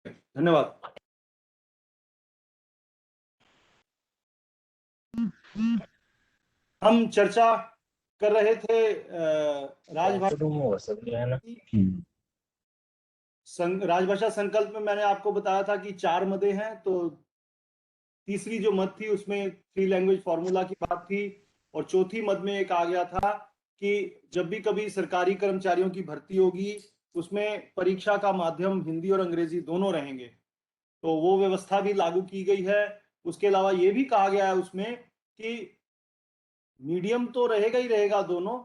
धन्यवाद। हम चर्चा कर रहे थे राजभाषा संकल्प में मैंने आपको बताया था कि 4 मदें हैं, तो तीसरी जो मद थी उसमें 3 लैंग्वेज फॉर्मूला की बात थी, और चौथी मद में एक आ गया था कि जब भी कभी सरकारी कर्मचारियों की भर्ती होगी उसमें परीक्षा का माध्यम हिंदी और अंग्रेजी दोनों रहेंगे, तो वो व्यवस्था भी लागू की गई है। उसके अलावा ये भी कहा गया है उसमें कि मीडियम तो रहेगा ही रहेगा दोनों,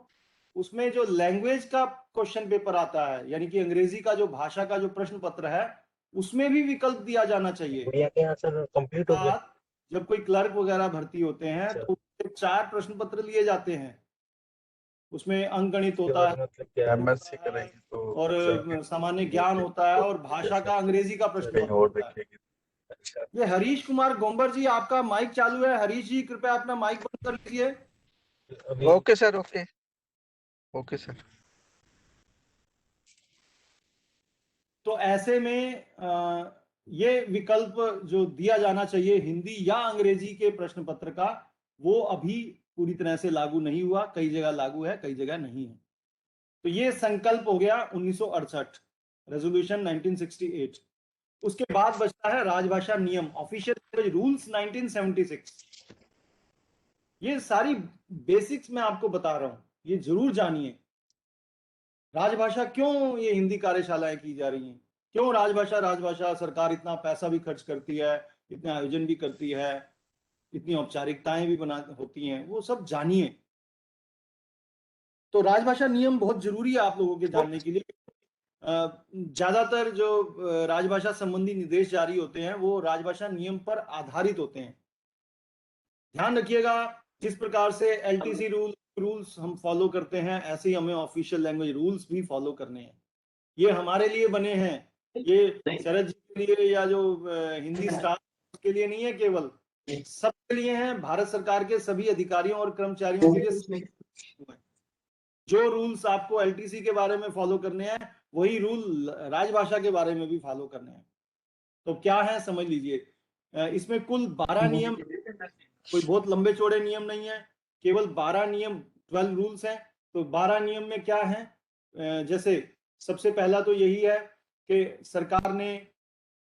उसमें जो लैंग्वेज का क्वेश्चन पेपर आता है यानी कि अंग्रेजी का जो भाषा का जो प्रश्न पत्र है उसमें भी विकल्प दिया जाना चाहिए। कंप्लीट हो गया। जब कोई क्लर्क वगैरह भर्ती होते हैं तो 4 प्रश्न पत्र लिए जाते हैं, उसमें अंकगणित होता है, एमएससी करेंगे तो और सामान्य ज्ञान होता है, और भाषा का अंग्रेजी का प्रश्न पत्र होता है। अच्छा, ये हरीश कुमार गोम्बर जी, आपका माइक चालू है। हरीश जी कृपया अपना माइक बंद कर लीजिए। Okay sir, okay sir. तो ऐसे में ये विकल्प जो दिया जाना चाहिए हिंदी या अंग्रेजी के प्रश्न पत्र का, वो अभी पूरी तरह से लागू नहीं हुआ। कई जगह लागू है, कई जगह नहीं है। तो ये संकल्प हो गया 1968, रेजोल्यूशन 1968। उसके बाद बचता है राजभाषा नियम, ऑफिशियल लैंग्वेज रूल्स 1976। ये सारी बेसिक्स मैं आपको बता रहा हूं, ये जरूर जानिए। राजभाषा क्यों ये हिंदी कार्यशालाएं की जा रही हैं, क्यों राजभाषा सरकार इतना पैसा भी खर्च करती है, इतने आयोजन भी करती है, इतनी औपचारिकताएं भी बना होती हैं, वो सब जानिए। तो राजभाषा नियम बहुत जरूरी है आप लोगों के जानने के लिए। ज्यादातर जो राजभाषा संबंधी निर्देश जारी होते हैं वो राजभाषा नियम पर आधारित होते हैं। ध्यान रखिएगा, जिस प्रकार से एलटीसी रूल्स हम फॉलो करते हैं ऐसे ही हमें ऑफिशियल लैंग्वेज रूल्स भी फॉलो करने हैं। ये हमारे लिए बने हैं, ये शरद जी के लिए या जो हिंदी स्टाफ के लिए नहीं है, केवल सबके लिए हैं, भारत सरकार के सभी अधिकारियों और कर्मचारियों के लिए। जो रूल्स आपको एलटीसी के बारे में फॉलो करने हैं वही रूल राजभाषा के बारे में भी फॉलो करने हैं। तो क्या है समझ लीजिए, इसमें कुल 12 नियम, कोई बहुत लंबे चौड़े नियम नहीं है, केवल 12 नियम, 12 रूल्स हैं। तो 12 नियम में क्या है, जैसे सबसे पहला तो यही है कि सरकार ने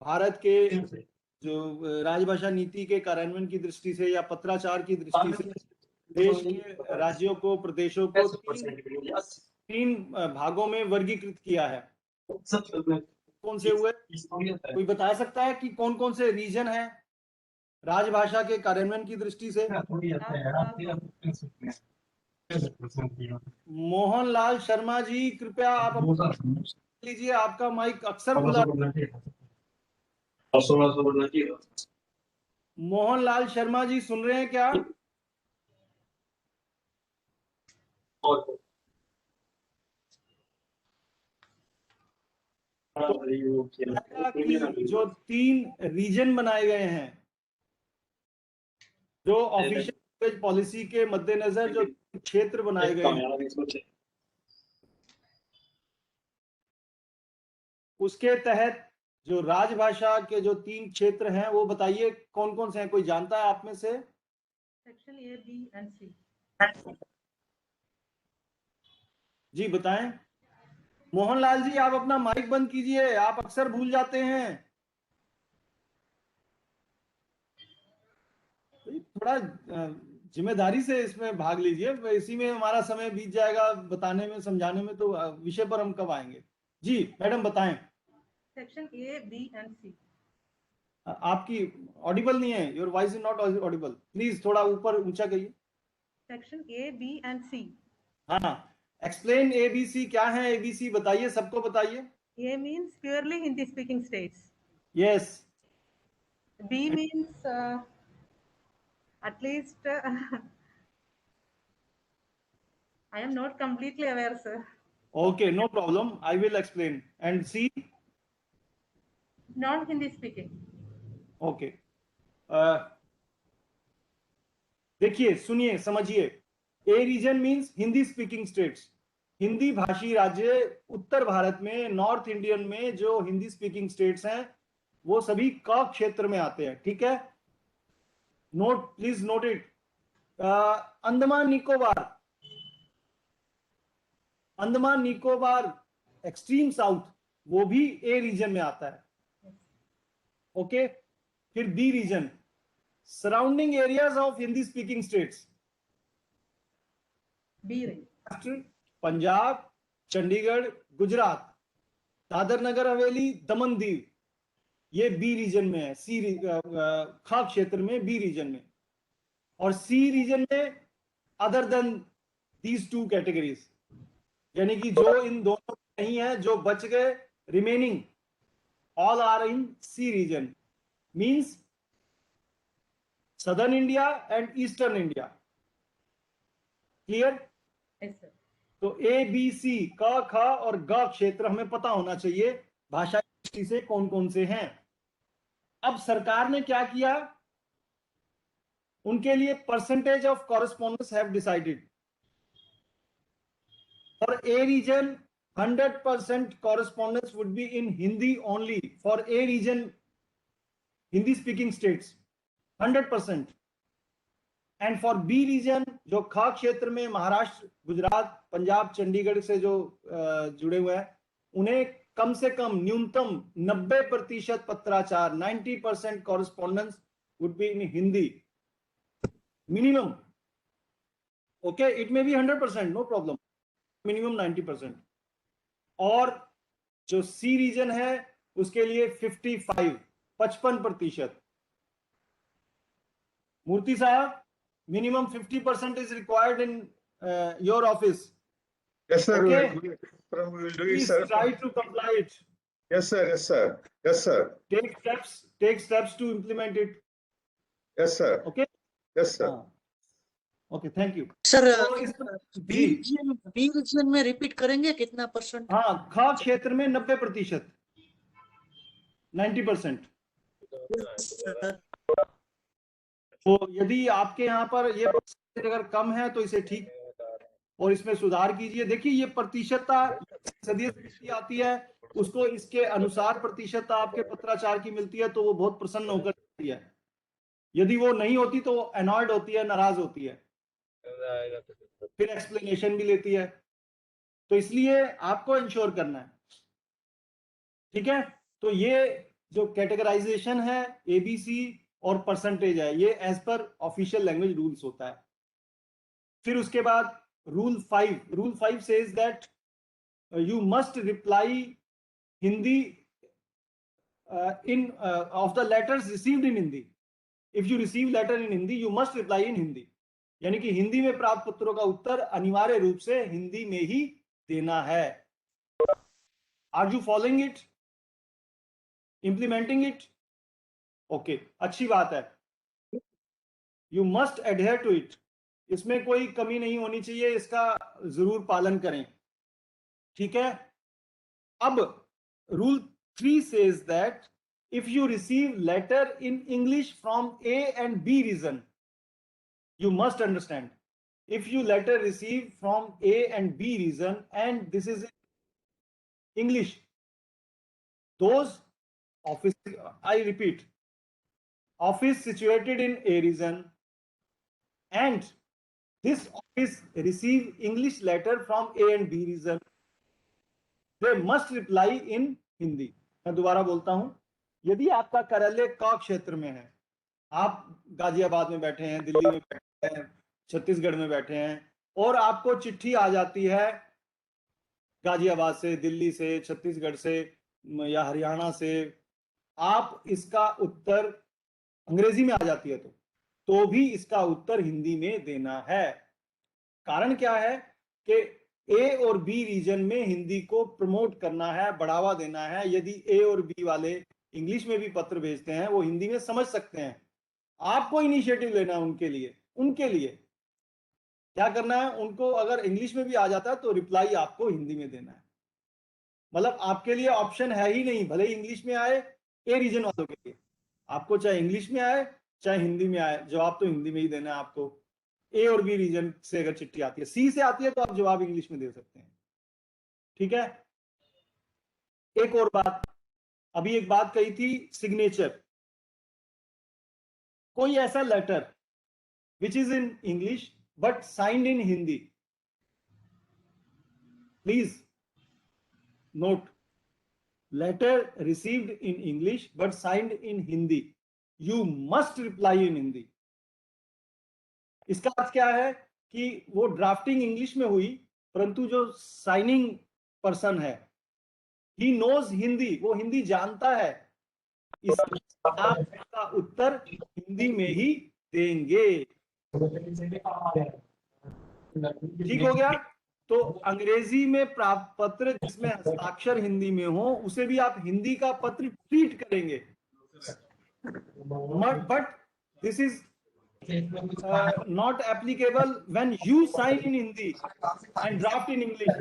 भारत के जो राजभाषा नीति के कार्यान्वयन की दृष्टि से या पत्राचार की दृष्टि से देश के राज्यों को, प्रदेशों को तीन भागों में वर्गीकृत किया है। कौन से हुए, कोई बता सकता है कि कौन कौन से रीजन है राजभाषा के कार्यान्वयन की दृष्टि से? मोहनलाल शर्मा जी कृपया आप लीजिए, आपका माइक अक्सर खुला। मोहनलाल शर्मा जी सुन रहे हैं क्या? तो जो 3 रीजन बनाए गए हैं, जो ऑफिशियल पॉलिसी के मद्देनजर जो क्षेत्र बनाए गए हैं, उसके तहत जो राजभाषा के जो 3 क्षेत्र हैं वो बताइए कौन कौन से हैं, कोई जानता है आप में से? सेक्शन ए, बी एंड सी। जी बताएं। मोहनलाल जी आप अपना माइक बंद कीजिए, आप अक्सर भूल जाते हैं। थोड़ा जिम्मेदारी से इसमें भाग लीजिए, इसी में हमारा समय बीत जाएगा बताने में, समझाने में, तो विषय पर हम कब आएंगे? जी मैडम बताएं। सेक्शन ए, बी एंड सी। आपकी ऑडिबल नहीं है, your voice is not Audible, please थोड़ा ऊपर ऊंचा कहिए। सेक्शन ए, बी एंड सी। हाँ, एक्सप्लेन एबीसी, क्या है एबीसी बताइए, सबको बताइए। A means purely Hindi speaking states. Yes. B means at least I am not completely aware, sir. Okay, no problem, I will explain. And C? Non Hindi speaking. Okay. देखिए सुनिए समझिए, a region means Hindi speaking states, Hindi भाषी राज्य उत्तर भारत में, north Indian में जो Hindi speaking states हैं वो सभी क क्षेत्र में आते हैं। ठीक है, note, please note it. Andaman Nicobar, Andaman Nicobar extreme south, वो भी ए रीजन में आता है। ओके, फिर B region, surrounding areas of Hindi speaking states, B range. Punjab, Chandigarh, Gujarat, Dadra Nagar Haveli, Daman Diu, ये बी रीजन में है। खा क्षेत्र में बी रीजन में, और सी रीजन में other than these two categories, यानी कि जो इन दोनों में नहीं है, जो बच गए, remaining all are in C region, means southern India and eastern India. Clear? Yes, sir. तो ए बी सी, क ख और ग क्षेत्र हमें पता होना चाहिए भाषा दृष्टि से कौन कौन से हैं। अब सरकार ने क्या किया, उनके लिए percentage of correspondence have decided. For a region 100% correspondence would be in Hindi only for A region, Hindi speaking states 100%, and for B region जो खा क्षेत्र में महाराष्ट्र, गुजरात, पंजाब, चंडीगढ़ से जो जुड़े हुए हैं, उन्हें कम से कम न्यूनतम 90% पत्राचार, 90% correspondence would be in Hindi minimum. Okay, it may be 100%, no problem, minimum 90%. और जो सी रीजन है उसके लिए 55% मूर्ति साहब, minimum 50% is required in your office. Yes, sir. Okay. We will do it, Please sir. try to comply it. Yes, sir. Yes, sir. Yes, sir. Take steps to implement it. Yes, sir. Okay. Yes, sir. Okay, thank you sir. तो B reason में repeat करेंगे कितना percent? हाँ, खा क्षेत्र में 90%, 90%। तो यदि आपके यहाँ पर ये अगर कम है तो इसे ठीक और इसमें सुधार कीजिए। देखिए, ये प्रतिशतता सदी आती है, उसको इसके अनुसार प्रतिशतता आपके पत्राचार की मिलती है, तो वो बहुत प्रसन्न होकर जाती है। यदि वो नहीं होती तो अनॉयड होती है, नाराज होती है, फिर एक्सप्लेनेशन भी लेती है। तो इसलिए आपको इंश्योर करना है। ठीक है, तो ये जो कैटेगराइजेशन है एबीसी और परसेंटेज है, ये as per official language rules होता है। फिर उसके बाद rule 5 says that you must reply Hindi in of the letters received in Hindi. If you receive letter in Hindi you must reply in Hindi, यानी कि हिंदी में प्राप्त पत्रों का उत्तर अनिवार्य रूप से हिंदी में ही देना है। Are you following it, implementing it? Okay, अच्छी बात है। You must adhere to it, इसमें कोई कमी नहीं होनी चाहिए, इसका जरूर पालन करें। ठीक है, अब rule 3 says that if you receive letter in English from A and B region, you must understand, if you letter receive from A and B region and this is in English, those office, I repeat, office situated in A region and this office receive English letter from A and B region, they must reply in Hindi. मैं दोबारा बोलता हूं, यदि आपका कार्यालय क क्षेत्र में है, आप गाजियाबाद में बैठे हैं, दिल्ली में बैठे हैं, छत्तीसगढ़ में बैठे हैं, और आपको चिट्ठी आ जाती है गाजियाबाद से, दिल्ली से, छत्तीसगढ़ से या हरियाणा से, आप इसका उत्तर अंग्रेजी में आ जाती है तो भी इसका उत्तर हिंदी में देना है। कारण क्या है कि ए और बी रीजन में हिंदी को प्रमोट करना है, बढ़ावा देना है। यदि ए और बी वाले इंग्लिश में भी पत्र भेजते हैं, वो हिंदी में समझ सकते हैं। आपको इनिशिएटिव लेना है उनके लिए क्या करना है, उनको अगर इंग्लिश में भी आ जाता है तो रिप्लाई आपको हिंदी में देना है। मतलब आपके लिए ऑप्शन है ही नहीं, भले ही इंग्लिश में आए, ए रीजन वालों के लिए आपको चाहे इंग्लिश में आए चाहे हिंदी में आए, जवाब तो हिंदी में ही देना है आपको। ए और बी रीजन से अगर चिट्ठी आती है, सी से आती है तो आप जवाब इंग्लिश में दे सकते हैं। ठीक है, एक और बात, अभी एक बात कही थी सिग्नेचर, कोई ऐसा letter which is in English but signed in Hindi, please note, letter received in English but signed in Hindi, you must reply in Hindi. इसका अर्थ क्या है कि वो ड्राफ्टिंग इंग्लिश में हुई, परंतु जो साइनिंग पर्सन है ही नोज हिंदी, वो हिंदी जानता है, इस आप इसका उत्तर हिंदी में ही देंगे। ठीक हो गया? तो अंग्रेजी में प्राप्त पत्र जिसमें हस्ताक्षर हिंदी में हो उसे भी आप हिंदी का पत्र ट्रीट करेंगे, but this is not applicable when you sign in Hindi and draft in English.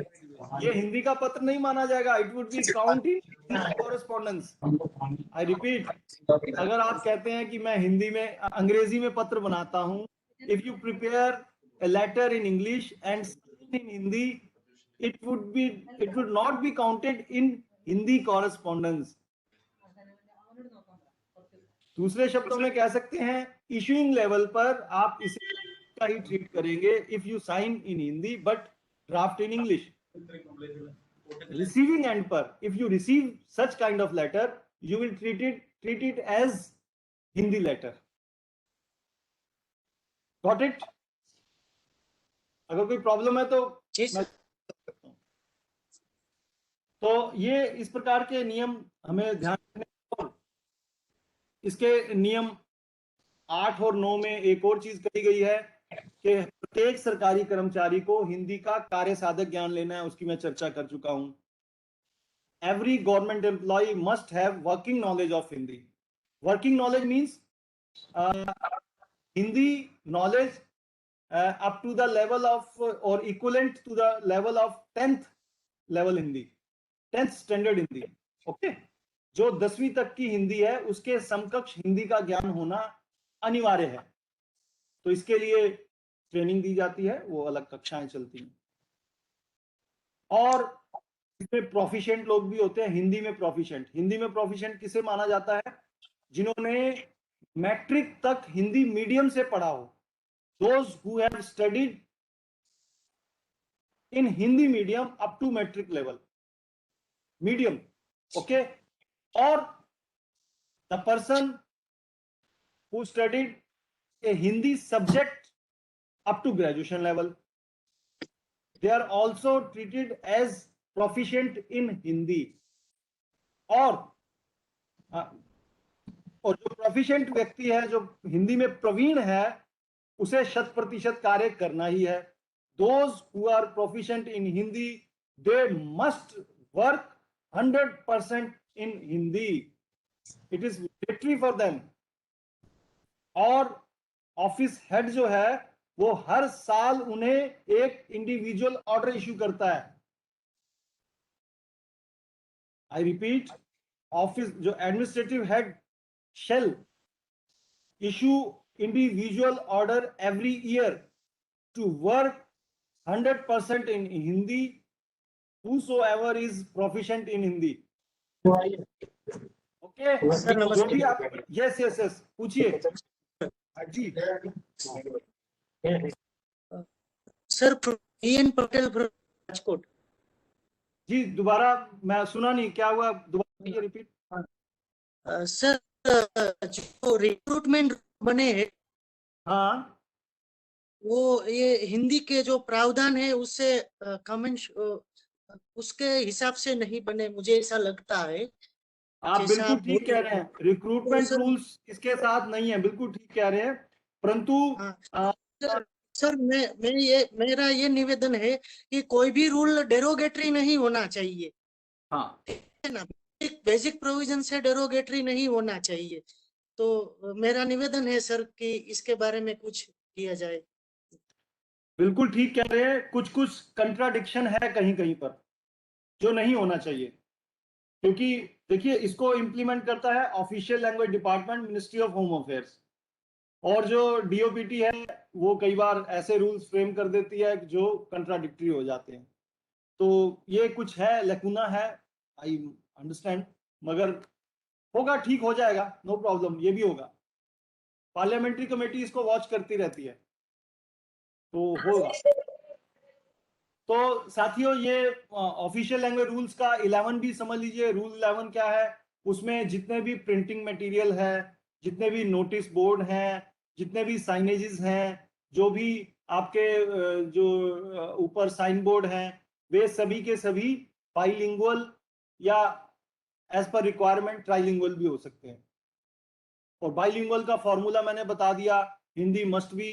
ये हिंदी का पत्र नहीं माना जाएगा, it would be count in correspondence. I repeat, अगर आप कहते हैं कि मैं हिंदी में अंग्रेजी में पत्र बनाता हूं, if you prepare a letter in English and sign in Hindi, it would not be counted in Hindi correspondence. दूसरे शब्दों में कह सकते हैं इशूइंग लेवल पर आप इसे का ही ट्रीट करेंगे if you sign in Hindi but draft in English. Receiving end पर if you receive such kind of letter you will treat it as Hindi letter. Got it? अगर कोई प्रॉब्लम है तो मैं तो ये इस प्रकार के नियम हमें ध्यान रखने। इसके नियम 8 और 9 में एक और चीज कही गई है कि प्रत्येक सरकारी कर्मचारी को हिंदी का कार्य साधक ज्ञान लेना है, उसकी मैं चर्चा कर चुका हूं। Every government employ must have working knowledge of Hindi. Working knowledge means Hindi knowledge up to the level of or equivalent to the level of 10th level Hindi, 10th standard Hindi. Okay, जो 10वीं तक की हिंदी है उसके समकक्ष हिंदी का ज्ञान होना अनिवार्य है। तो इसके लिए ट्रेनिंग दी जाती है, वो अलग कक्षाएं चलती हैं। और इसमें प्रोफिशिएंट लोग भी होते हैं हिंदी में प्रोफिशिएंट। हिंदी में प्रोफिशिएंट किसे माना जाता है? जिन्होंने मैट्रिक तक हिंदी मीडियम से पढ़ा हो, those who have studied in Hindi medium up to matric level, medium. Okay, or the person who studied a Hindi subject up to graduation level, they are also treated as proficient in Hindi। और जो proficient व्यक्ति है, जो हिंदी में प्रवीण है, उसे 100% कार्य करना ही है। Those who are proficient in Hindi, they must work 100% in Hindi. It is mandatory for them। और ऑफिस हेड जो है वो हर साल उन्हें एक इंडिविजुअल ऑर्डर इश्यू करता है। आई रिपीट, ऑफिस जो administrative head shall issue individual order every year to work 100% in Hindi, whosoever is proficient in Hindi। Okay, जो भी आप यस पूछिए जी। सर एन पटेल राजकोट जी, दोबारा मैं सुना नहीं, क्या हुआ? दोबारा रिपीट। सर जो रिक्रूटमेंट बने हैं, हाँ, वो ये हिंदी के जो प्रावधान है उससे कमेंट उसके हिसाब से नहीं बने, मुझे ऐसा लगता है। आप जैसा बिल्कुल आप ठीक बोल कह रहे रहे हैं, रिक्रूटमेंट सर- रूल्स इसके साथ नहीं है, बिल्कुल ठीक कह रहे हैं। परंतु सर मेरा ये निवेदन है कि कोई भी रूल डेरोगेटरी नहीं होना चाहिए, हाँ, है ना? एक बेसिक प्रोविजन से डेरोगेटरी नहीं होना चाहिए। तो मेरा निवेदन है सर कि इसके बारे में कुछ किया जाए। बिल्कुल ठीक कह रहे हैं। कुछ कंट्राडिक्शन है कहीं कहीं पर जो नहीं होना चाहिए, क्योंकि देखिए इसको इंप्लीमेंट करता है official language department, ministry of home affairs. और जो डीओपीटी है वो कई बार ऐसे रूल्स फ्रेम कर देती है जो कंट्राडिक्टरी हो जाते हैं। तो ये कुछ है, लैकुना है, आई अंडरस्टैंड, मगर होगा, ठीक हो जाएगा, नो प्रॉब्लम, ये भी होगा। पार्लियामेंट्री कमेटी इसको वॉच करती रहती है, तो होगा। तो साथियों, ये ऑफिशियल लैंग्वेज रूल्स का 11 भी समझ लीजिए। रूल 11 क्या है? उसमें जितने भी प्रिंटिंग मटेरियल है, जितने भी नोटिस बोर्ड हैं, जितने भी साइनेजेस हैं, जो भी आपके जो ऊपर साइन बोर्ड हैं, वे सभी के सभी बाइलिंगुअल या एज पर रिक्वायरमेंट ट्राइलिंगुअल भी हो सकते हैं। और बाइलिंगुअल का फॉर्मूला मैंने बता दिया, Hindi must be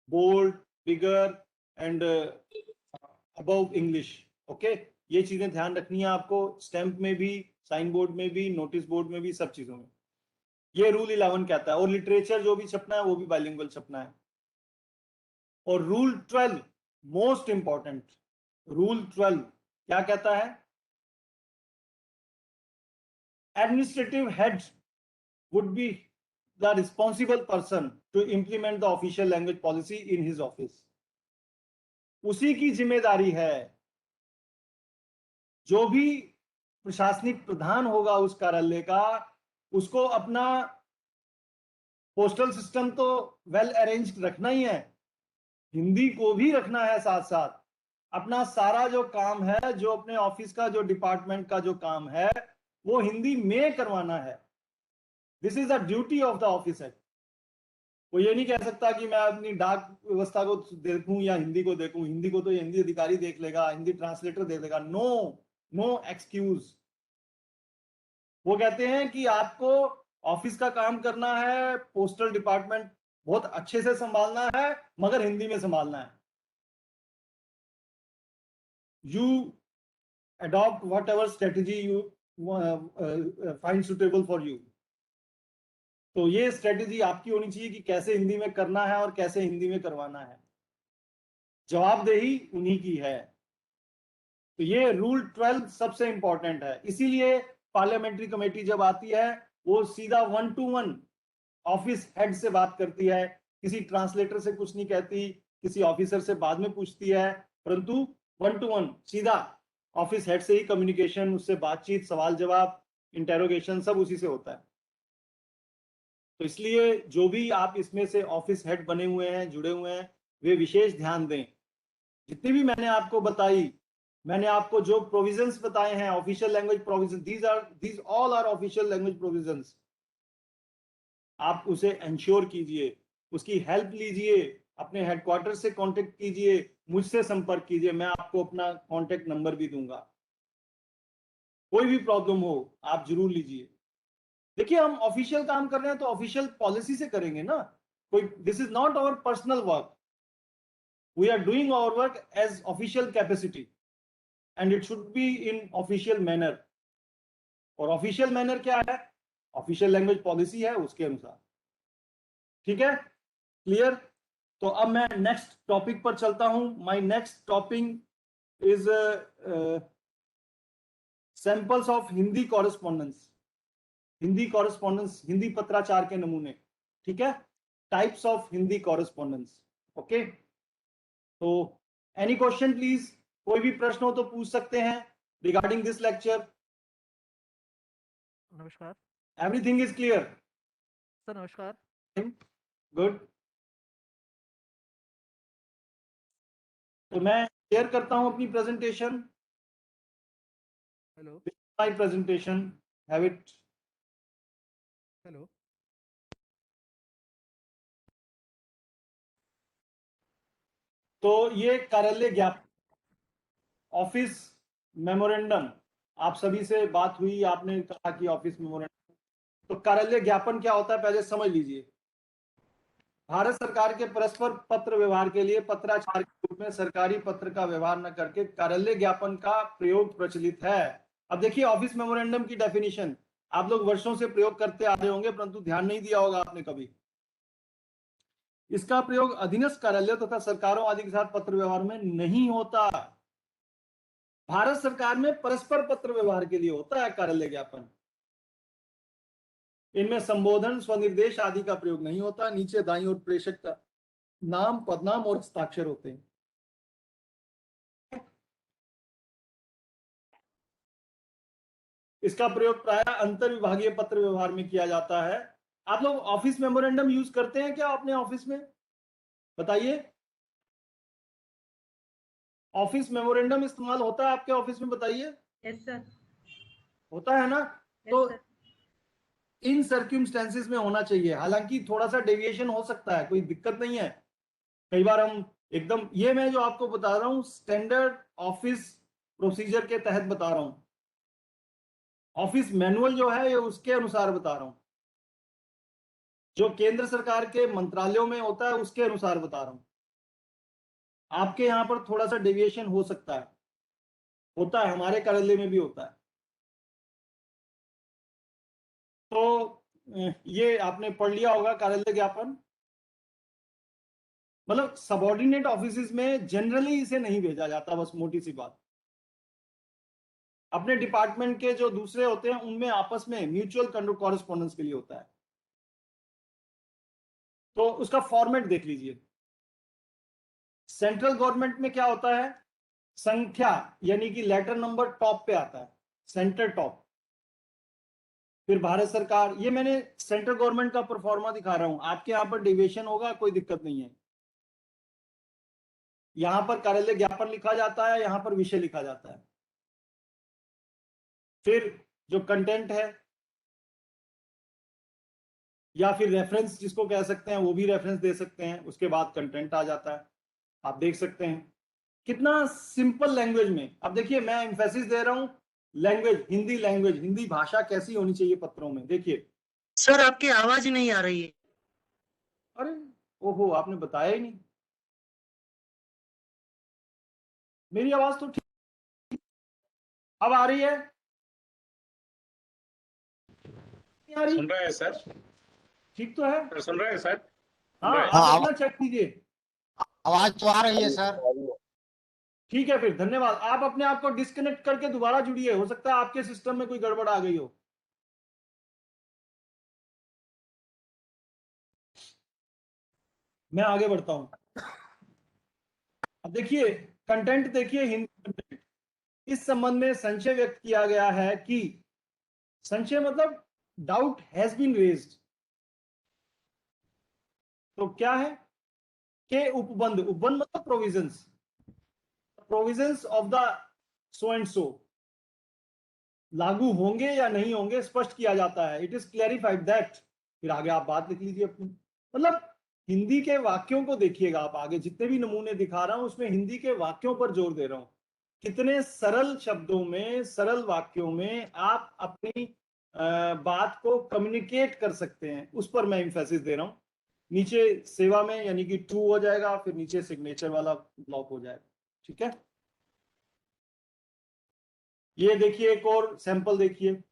bold, bigger and above English. Okay, ये चीजें ध्यान रखनी है आपको, स्टैंप में भी, साइन बोर्ड में भी, नोटिस बोर्ड में भी, सब चीजों में। ये रूल 11 कहता है। और लिटरेचर जो भी छपना है वो भी बाइलिंगुअल छपना है। और रूल 12 मोस्ट इंपॉर्टेंट, रूल 12 क्या कहता है? Administrative head would be the responsible person to implement the official language policy in his office. उसी की जिम्मेदारी है, जो भी प्रशासनिक प्रधान होगा उस कार्यालय का, उसको अपना पोस्टल सिस्टम तो वेल अरेंज रखना ही है, हिंदी को भी रखना है साथ साथ। अपना सारा जो काम है, जो अपने ऑफिस का, जो डिपार्टमेंट का जो काम है, वो हिंदी में करवाना है। This is the duty of the office head. वो ये नहीं कह सकता कि मैं अपनी डाक व्यवस्था को देखूं या हिंदी को देखूं, हिंदी को तो हिंदी अधिकारी देख लेगा, हिंदी ट्रांसलेटर देख लेगा। No, no excuse. वो कहते हैं कि आपको ऑफिस का काम करना है, पोस्टल डिपार्टमेंट बहुत अच्छे से संभालना है, मगर हिंदी में संभालना है। You adopt what ever strategy you find suitable for you. तो ये स्ट्रेटेजी आपकी होनी चाहिए कि कैसे हिंदी में करना है और कैसे हिंदी में करवाना है। जवाबदेही उन्हीं की है। तो ये रूल 12 सबसे इंपॉर्टेंट है। इसीलिए पार्लियामेंट्री कमेटी जब आती है, वो सीधा 1 to 1 ऑफिस हेड से बात करती है, किसी ट्रांसलेटर से कुछ नहीं कहती, किसी ऑफिसर से बाद में पूछती है, परंतु 1 to 1 सीधा ऑफिस हेड से ही कम्युनिकेशन, उससे बातचीत, सवाल जवाब, इंटेरोगेशन सब उसी से होता है। तो इसलिए जो भी आप इसमें से ऑफिस हेड बने हुए हैं, जुड़े हुए हैं, वे विशेष ध्यान दें। जितनी भी मैंने आपको बताई, मैंने आपको जो प्रोविजंस बताए हैं, official language provision, these all are official language provisions. आप उसे एंश्योर कीजिए, उसकी हेल्प लीजिए, अपने हेडक्वार्टर से कांटेक्ट कीजिए, मुझसे संपर्क कीजिए, मैं आपको अपना कांटेक्ट नंबर भी दूंगा। कोई भी प्रॉब्लम हो आप जरूर लीजिए। देखिए, हम ऑफिशियल काम कर रहे हैं तो ऑफिशियल पॉलिसी से करेंगे ना। कोई, this is not our personal work, we are doing our work as official capacity and it should be in official manner. और ऑफिशियल मैनर क्या है? ऑफिशियल लैंग्वेज पॉलिसी है, उसके अनुसार। ठीक है, क्लियर? तो अब मैं नेक्स्ट टॉपिक पर चलता हूं। My next topic is samples of Hindi correspondence. Hindi correspondence, Hindi पत्राचार के नमूने। ठीक है, types of Hindi correspondence. Okay, तो एनी क्वेश्चन प्लीज? कोई भी प्रश्न हो तो पूछ सकते हैं रिगार्डिंग दिस लेक्चर। नमस्कार एवरीथिंग इज क्लियर? सर। नमस्कार। गुड। तो मैं शेयर करता हूं अपनी presentation. Hello my presentation, have it. Hello. तो ये कार्यालय ज्ञापन, ऑफिस मेमोरेंडम, आप सभी से बात हुई, आपने कहा कि ऑफिस मेमोरेंडम। तो कार्यालय ज्ञापन क्या होता है पहले समझ लीजिए। भारत सरकार के परस्पर पत्र व्यवहार के लिए पत्राचार के रूप में सरकारी पत्र का व्यवहार न करके कार्यालय ज्ञापन का प्रयोग प्रचलित है। अब देखिए, ऑफिस मेमोरेंडम की डेफिनेशन आप लोग वर्षों से प्रयोग करते आ रहे होंगे, परंतु ध्यान नहीं दिया होगा आपने कभी। इसका प्रयोग अधीनस्थ कार्यालय तथा सरकारों आदि के साथ पत्र व्यवहार में नहीं होता। भारत सरकार में परस्पर पत्र व्यवहार के लिए होता है कार्यालय ज्ञापन। इनमें संबोधन, स्वनिर्देश आदि का प्रयोग नहीं होता। नीचे दाईं ओर प्रेषक का नाम, पदनाम और हस्ताक्षर होते हैं। इसका प्रयोग प्रायः अंतर विभागीय पत्र व्यवहार में किया जाता है। आप लोग ऑफिस मेमोरेंडम यूज करते हैं क्या अपने ऑफिस में? बताइए, ऑफिस मेमोरेंडम इस्तेमाल होता है आपके ऑफिस में? बताइए, Yes, sir. होता है ना? Yes, तो sir. इन सर्क्यूमस्टेंसेस में होना चाहिए। हालांकि थोड़ा सा डेविएशन हो सकता है, कोई दिक्कत नहीं है। कई बार हम एकदम, ये मैं जो आपको बता रहा हूं स्टैंडर्ड ऑफिस प्रोसीजर के तहत बता रहा हूं, ऑफिस मैनुअल जो है ये उसके अनुसार बता रहा हूं, जो केंद्र सरकार के मंत्रालयों में होता है उसके अनुसार बता रहा हूं। आपके यहां पर थोड़ा सा डेविएशन हो सकता है, होता है, हमारे कार्यालय में भी होता है। तो ये आपने पढ़ लिया होगा कार्यालय ज्ञापन। मतलब सबऑर्डिनेट ऑफिसेज में जनरली इसे नहीं भेजा जाता, बस मोटी सी बात। अपने डिपार्टमेंट के जो दूसरे होते हैं उनमें आपस में म्यूचुअल कॉरेस्पॉन्डेंस के लिए होता है। तो उसका फॉर्मेट देख लीजिए। सेंट्रल गवर्नमेंट में क्या होता है, संख्या यानी कि लेटर नंबर टॉप पे आता है, सेंटर टॉप। फिर भारत सरकार, ये मैंने सेंट्रल गवर्नमेंट का परफॉर्मा दिखा रहा हूं। आपके यहां पर डिविएशन होगा, कोई दिक्कत नहीं है। यहां पर कार्यालय ज्ञापन लिखा जाता है, यहां पर विषय लिखा जाता है। फिर जो कंटेंट है या फिर रेफरेंस जिसको कह सकते हैं, वो भी रेफरेंस दे सकते हैं। उसके बाद कंटेंट आ जाता है, आप देख सकते हैं कितना सिंपल लैंग्वेज में। अब देखिए, मैं एम्फेसिस दे रहा हूं लैंग्वेज, हिंदी लैंग्वेज, हिंदी भाषा कैसी होनी चाहिए पत्रों में। देखिए, सर आपकी आवाज नहीं आ रही है। अरे ओहो, आपने बताया ही नहीं। मेरी आवाज तो ठीक, अब आ रही है? नहीं आ रही? सुन रहे हैं सर? ठीक तो है? सर सुन रहे हैं सर? हाँ, हाँ, आप अपना चेक कीजिए। आवाज तो आ रही है सर। ठीक है, फिर धन्यवाद। आप अपने आप को डिस्कनेक्ट करके दोबारा जुड़िए, हो सकता है आपके सिस्टम में कोई गड़बड़ आ गई हो। मैं आगे बढ़ता हूं। अब देखिए कंटेंट, देखिए हिंदी कंटेंट। इस संबंध में संशय व्यक्त किया गया है कि, संशय मतलब डाउट हैज बीन रेज्ड। तो क्या है के उपबंध, उपबंध मतलब provisions, provisions of the so and so लागू होंगे या नहीं होंगे स्पष्ट किया जाता है। इट इज क्लैरिफाइड दैट, फिर आगे आप बात लिख लीजिए अपनी। मतलब हिंदी के वाक्यों को देखिएगा आप, आगे जितने भी नमूने दिखा रहा हूं उसमें हिंदी के वाक्यों पर जोर दे रहा हूं। कितने सरल शब्दों में, सरल वाक्यों में आप अपनी बात को कम्युनिकेट कर सकते हैं, उस पर मैं इंफेसिस दे रहा हूं। नीचे सेवा में यानी कि 2 हो जाएगा, फिर नीचे सिग्नेचर वाला ब्लॉक हो जाएगा। ठीक है, ये देखिए एक और सैंपल देखिए।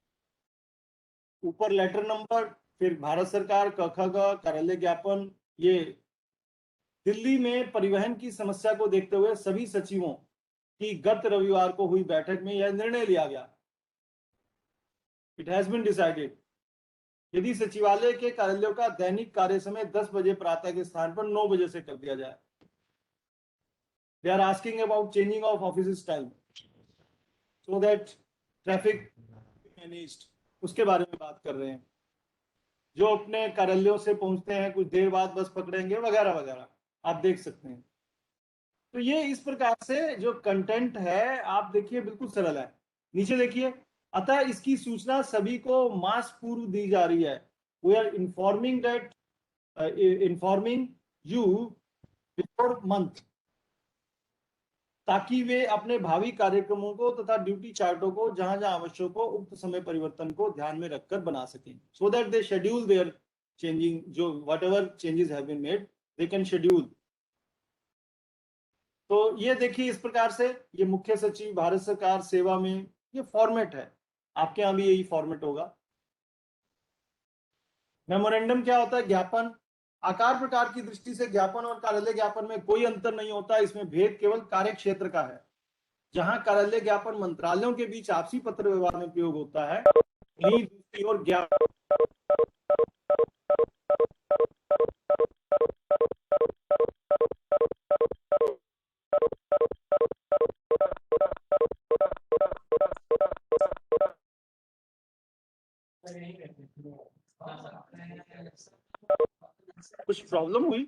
ऊपर लेटर नंबर, फिर भारत सरकार, क ख ग, कार्यालय ज्ञापन। ये दिल्ली में परिवहन की समस्या को देखते हुए सभी सचिवों की गत रविवार को हुई बैठक में यह निर्णय लिया गया। इट हैज बीन डिसाइडेड, यदि सचिवालय के कार्यालयों का दैनिक कार्य समय 10 बजे प्रातः के स्थान पर 9 बजे से कर दिया जाए। They are asking about changing of office time so that traffic managed, उसके बारे में बात कर रहे हैं। जो अपने कार्यालयों से पहुंचते हैं कुछ देर बाद बस पकड़ेंगे वगैरह वगैरह, आप देख सकते हैं। तो ये इस प्रकार से जो कंटेंट है आप देखिए बिल्कुल सरल है। नीचे देखिए, अतः इसकी सूचना सभी को मास पूर्व दी जा रही है। We are informing that, informing you before month, ताकि वे अपने भावी कार्यक्रमों को तथा ड्यूटी चार्टों को जहां जहां आवश्यक हो उक्त समय परिवर्तन को ध्यान में रखकर बना सकें। So that they schedule their changing, जो whatever changes have been made they can schedule. तो ये देखिए इस प्रकार से, ये मुख्य सचिव भारत सरकार सेवा में, ये फॉर्मेट है। आपके यहाँ भी यही फॉर्मेट होगा। मेमोरेंडम क्या होता है? ज्ञापन। आकार प्रकार की दृष्टि से ज्ञापन और कार्यालय ज्ञापन में कोई अंतर नहीं होता, इसमें भेद केवल कार्य क्षेत्र का है। जहां कार्यालय ज्ञापन मंत्रालयों के बीच आपसी पत्र व्यवहार में प्रयोग होता है, वहीं दूसरी ओर ज्ञापन कुछ प्रॉब्लम हुई?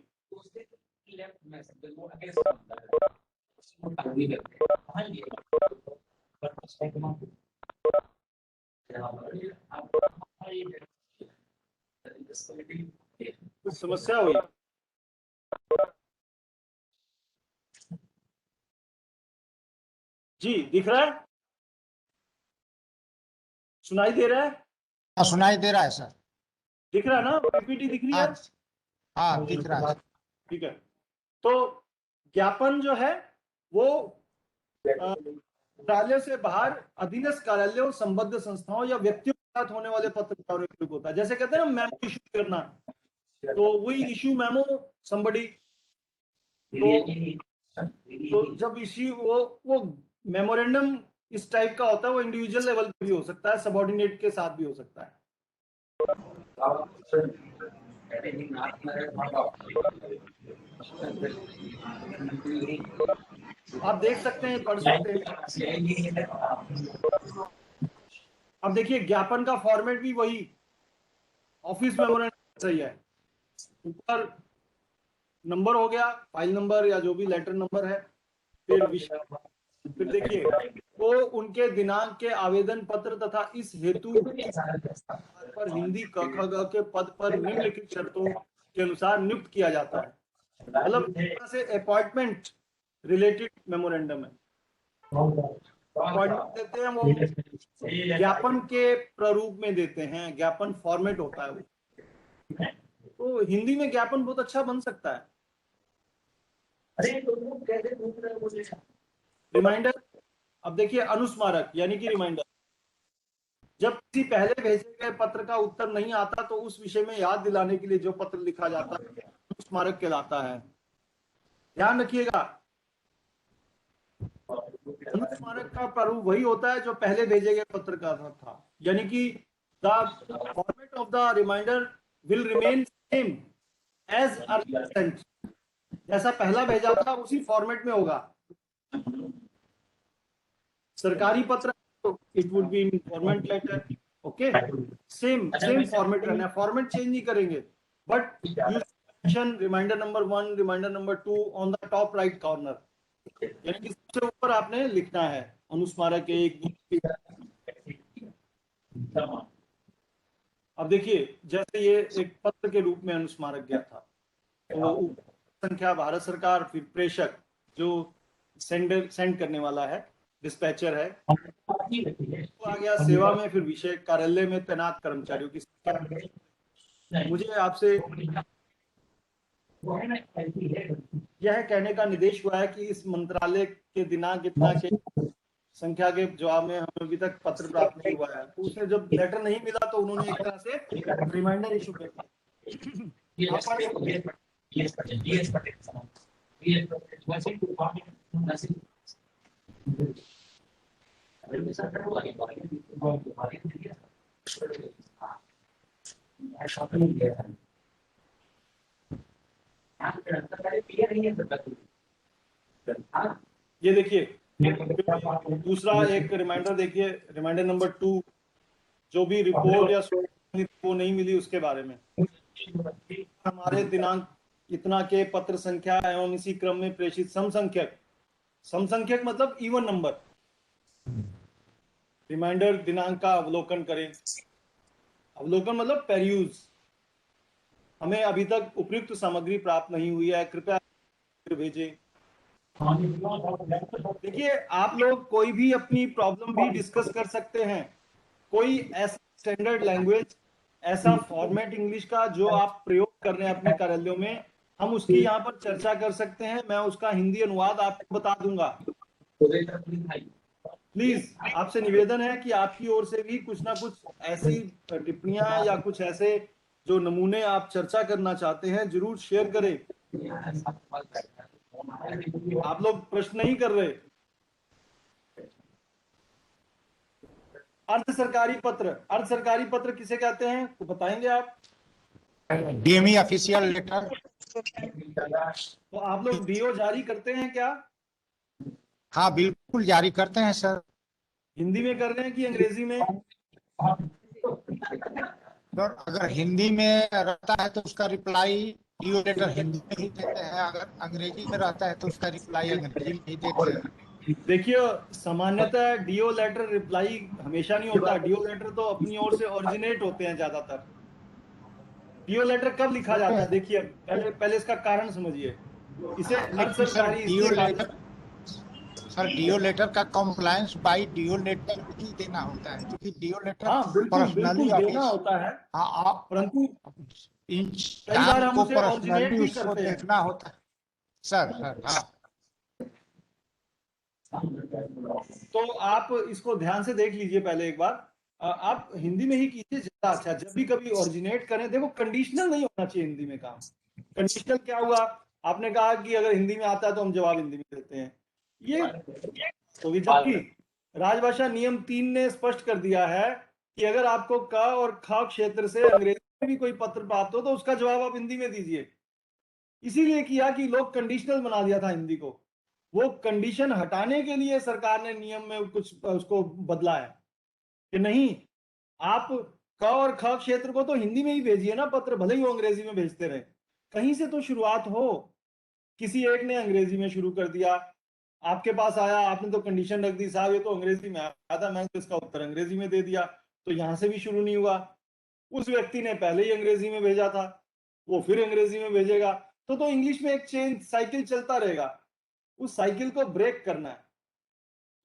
कुछ समस्या हुई? जी, दिख रहा है? सुनाई दे रहा है? हाँ, सुनाई दे रहा है सर। दिख रहा है ना? पीपीटी दिख रही है? हाँ, हाँ दिख रहा है। ठीक है। तो ज्ञापन जो है वो कार्यालय से बाहर अधीनस्थ कार्यालयों, संबद्ध संस्थाओं या व्यक्तियों के साथ होने वाले पत्र का उपयोग होता है। जैसे कहते हैं ना मेमो इशू करना, तो वी इशू मेमो समबडी। तो जब इशू वो मेमोरेंडम इस टाइप का होता है, वो इंडिविजुअल लेवल पे भी हो सकता है, सबऑर्डिनेट के साथ भी हो सकता है। आप देख सकते हैं, पढ़ सकते हैं। अब देखिए ज्ञापन का फॉर्मेट भी वही ऑफिस मेमोरेंडम सही है। ऊपर नंबर हो गया, फाइल नंबर या जो भी लेटर नंबर है, फिर देखिए वो उनके दिनांक के आवेदन पत्र तथा इस हेतु पर हिंदी क ख ग के पद पर निम्नलिखित शर्तों के अनुसार नियुक्त किया जाता है। मतलब से अपॉइंटमेंट रिलेटेड मेमोरेंडम है। अपॉइंटमेंट देते हैं वो ज्ञापन के प्रारूप में देते हैं, ज्ञापन फॉर्मेट होता है वो। तो हिंदी में ज्ञापन बहुत अच्छा बन सकता है। रिमाइंडर, अब देखिए अनुस्मारक यानी कि रिमाइंडर, जब किसी पहले भेजे गए पत्र का उत्तर नहीं आता तो उस विषय में याद दिलाने के लिए जो पत्र लिखा जाता है अनुस्मारक कहलाता है। ध्यान रखिएगा, अनुस्मारक का प्रारूप वही होता है जो पहले भेजे गए पत्र का था, यानी कि the format of the reminder will remain same as earlier sent. जैसा पहला भेजा था उसी फॉर्मेट में होगा। सरकारी पत्र it would be in government letter, okay, same format रहना है, फॉर्मेट चेंज नहीं करेंगे। But reminder number 1, reminder number 2 on the top right corner, यानी कि सबसे ऊपर आपने लिखना है अनुस्मारक 1, 2। अब देखिए जैसे ये एक पत्र के रूप में अनुस्मारक गया था, तो संख्या भारत सरकार, फिर प्रेषक जो सेंड करने वाला है, डिस्पैचर है, तो आ गया सेवा में, फिर विषय कार्यालय में तैनात कर्मचारियों की संख्या। मुझे आपसे यह कहने का निर्देश हुआ है कि इस मंत्रालय के दिनांक इतना के संख्या के जवाब में हमें अभी तक पत्र प्राप्त नहीं हुआ है। तो उसने जब लेटर नहीं मिला तो उन्होंने एक तरह से रिमाइंडर इशू कर ये देखिए दूसरा एक रिमाइंडर देखिए, रिमाइंडर नंबर 2, जो भी रिपोर्ट या वो नहीं मिली उसके बारे में। हमारे दिनांक इतना के पत्र संख्या एवं इसी क्रम में प्रेषित समसंख्यक मतलब इवन नंबर रिमाइंडर दिनांक का अवलोकन करें। अवलोकन मतलब पेरियूज। हमें अभी तक उपयुक्त सामग्री प्राप्त नहीं हुई है, कृपया भेजें। देखिए आप लोग कोई भी अपनी प्रॉब्लम भी डिस्कस कर सकते हैं। कोई ऐसा स्टैंडर्ड लैंग्वेज, ऐसा फॉर्मेट इंग्लिश का जो आप प्रयोग कर रहे हैं अपने कार्यालयों में, हम उसकी यहाँ पर चर्चा कर सकते हैं। मैं उसका हिंदी अनुवाद आपको बता दूंगा। प्लीज आपसे निवेदन है कि आपकी ओर से भी कुछ ना कुछ ऐसी टिप्पणियां या कुछ ऐसे जो नमूने आप चर्चा करना चाहते हैं जरूर शेयर करें। आप लोग प्रश्न नहीं कर रहे। अर्ध सरकारी पत्र किसे कहते हैं तो बताएंगे आप? DME official letter. तो आप लोग डीओ जारी करते हैं क्या? हाँ बिल्कुल जारी करते हैं सर। हिंदी में कर रहे हैं कि अंग्रेजी में? सर अगर हिंदी में रहता है तो उसका रिप्लाई डीओ लेटर हिंदी में ही देते हैं, अगर अंग्रेजी में रहता है तो उसका रिप्लाई अंग्रेजी में ही देते हैं। देखिए, सामान्यतः डीओ लेटर रिप्लाई हमेशा नहीं होता। डीओ लेटर तो अपनी ओर से ओरिजिनेट होते हैं ज्यादातर। डीओ लेटर कब लिखा जाता है? देखिए, पहले इसका कारण समझिए। इसे लेकिन सर सरकारी DO letter, sir DO letter का कंप्लायंस बाय डीओ लेटर ही देना होता है, क्योंकि डीओ लेटर हाँ, बिल्कुल पर्सनली बिल्कुल देना होता है, हाँ, परंतु इंसान कई बार हम को उसे originate पर्सनली भी उसको करते हैं। देखना होता है। सर हाँ, तो आप इसको ध्यान से देख लीजिए पहले एक बार। आप हिंदी में ही कीजिए ज्यादा अच्छा। जब भी कभी ओरिजिनेट करें, देखो कंडीशनल नहीं होना चाहिए हिंदी में काम। कंडीशनल क्या हुआ? आपने कहा कि अगर हिंदी में आता है तो हम जवाब हिंदी में देते हैं, ये तो जबकि राजभाषा नियम 3 ने स्पष्ट कर दिया है कि अगर आपको क और ख क्षेत्र से अंग्रेजी में भी कोई पत्र प्राप्त हो तो उसका जवाब आप हिंदी में दीजिए। इसीलिए किया कि लोग कंडीशनल बना दिया था हिंदी को। वो कंडीशन हटाने के लिए सरकार ने नियम में कुछ उसको बदला है कि नहीं, आप क और ख क्षेत्र को तो हिंदी में ही भेजिए ना पत्र, भले ही वो अंग्रेजी में भेजते रहे। कहीं से तो शुरुआत हो। किसी एक ने अंग्रेजी में शुरू कर दिया, आपके पास आया, आपने तो कंडीशन रख दी, साहब ये तो अंग्रेजी में आया था, मैंने तो इसका उत्तर अंग्रेजी में दे दिया, तो यहां से भी शुरू नहीं हुआ। उस व्यक्ति ने पहले ही अंग्रेजी में भेजा था, वो फिर अंग्रेजी में भेजेगा, तो इंग्लिश में एक चेन साइकिल चलता रहेगा। उस साइकिल को ब्रेक करना है।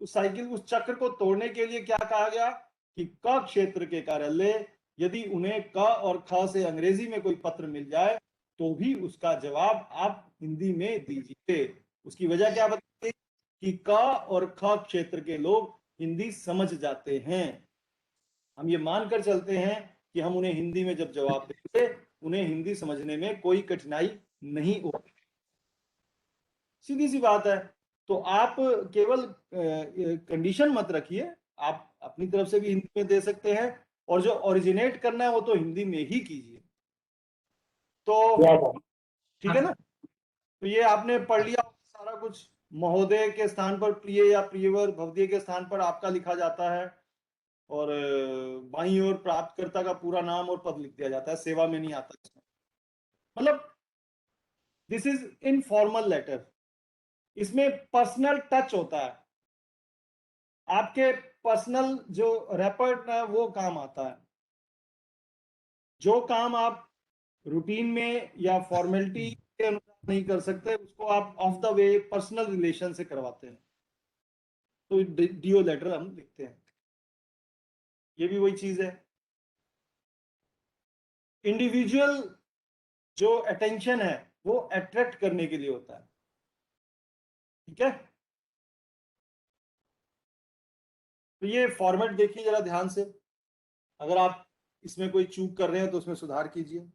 उस साइकिल, उस चक्र को तोड़ने के लिए क्या कहा गया कि क क्षेत्र के कार्यालय यदि उन्हें क और ख से अंग्रेजी में कोई पत्र मिल जाए तो भी उसका जवाब आप हिंदी में दीजिए। उसकी वजह क्या बताइए कि क और ख क्षेत्र के लोग हिंदी समझ जाते हैं। हम ये मानकर चलते हैं कि हम उन्हें हिंदी में जब जवाब देंगे उन्हें हिंदी समझने में कोई कठिनाई नहीं होगी। सीधी सी बात है। तो आप केवल कंडीशन मत रखिए, आप अपनी तरफ से भी हिंदी में दे सकते हैं, और जो ओरिजिनेट करना है वो तो हिंदी में ही कीजिए। तो ठीक है ना? तो ये आपने पढ़ लिया सारा कुछ। महोदय के स्थान पर प्रिय या प्रियवर, भवदीय के स्थान पर आपका लिखा जाता है, और बाईं ओर प्राप्तकर्ता का पूरा नाम और पद लिख दिया जाता है। सेवा में नहीं आता इसमें। मतलब दिस इज इनफॉर्मल लेटर। इसमें पर्सनल टच होता है, आपके पर्सनल जो रेपर्ट है वो काम आता है। जो काम आप रूटीन में या फॉर्मेलिटी के अनुसार नहीं कर सकते उसको आप of the way personal relation से करवाते हैं, तो डीओ लेटर हम लिखते हैं। ये भी वही चीज है। इंडिविजुअल जो अटेंशन है वो अट्रैक्ट करने के लिए होता है। ठीक है? तो ये फॉर्मेट देखिए जरा ध्यान से। अगर आप इसमें कोई चूक कर रहे हैं तो उसमें सुधार कीजिए।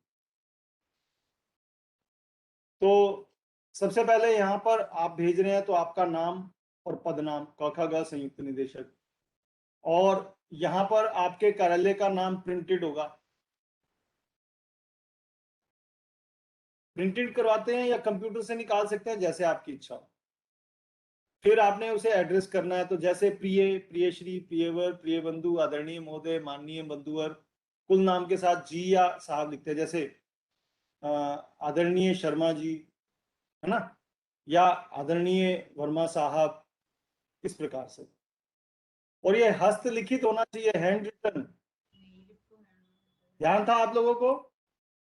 तो सबसे पहले यहां पर आप भेज रहे हैं तो आपका नाम और पदनाम क ख ग संयुक्त निदेशक, और यहां पर आपके कार्यालय का नाम प्रिंटेड होगा। प्रिंटेड करवाते हैं या कंप्यूटर से निकाल सकते हैं, जैसे आपकी इच्छा हो। फिर आपने उसे एड्रेस करना है, तो जैसे प्रिय, प्रियश्री, प्रियवर, प्रिय बंधु, आदरणीय महोदय, माननीय बंधुवर, कुल नाम के साथ जी या साहब लिखते हैं, जैसे आदरणीय शर्मा जी, है ना, या आदरणीय वर्मा साहब, इस प्रकार से। और ये हस्तलिखित होना चाहिए, हैंड रिटन। ध्यान था आप लोगों को?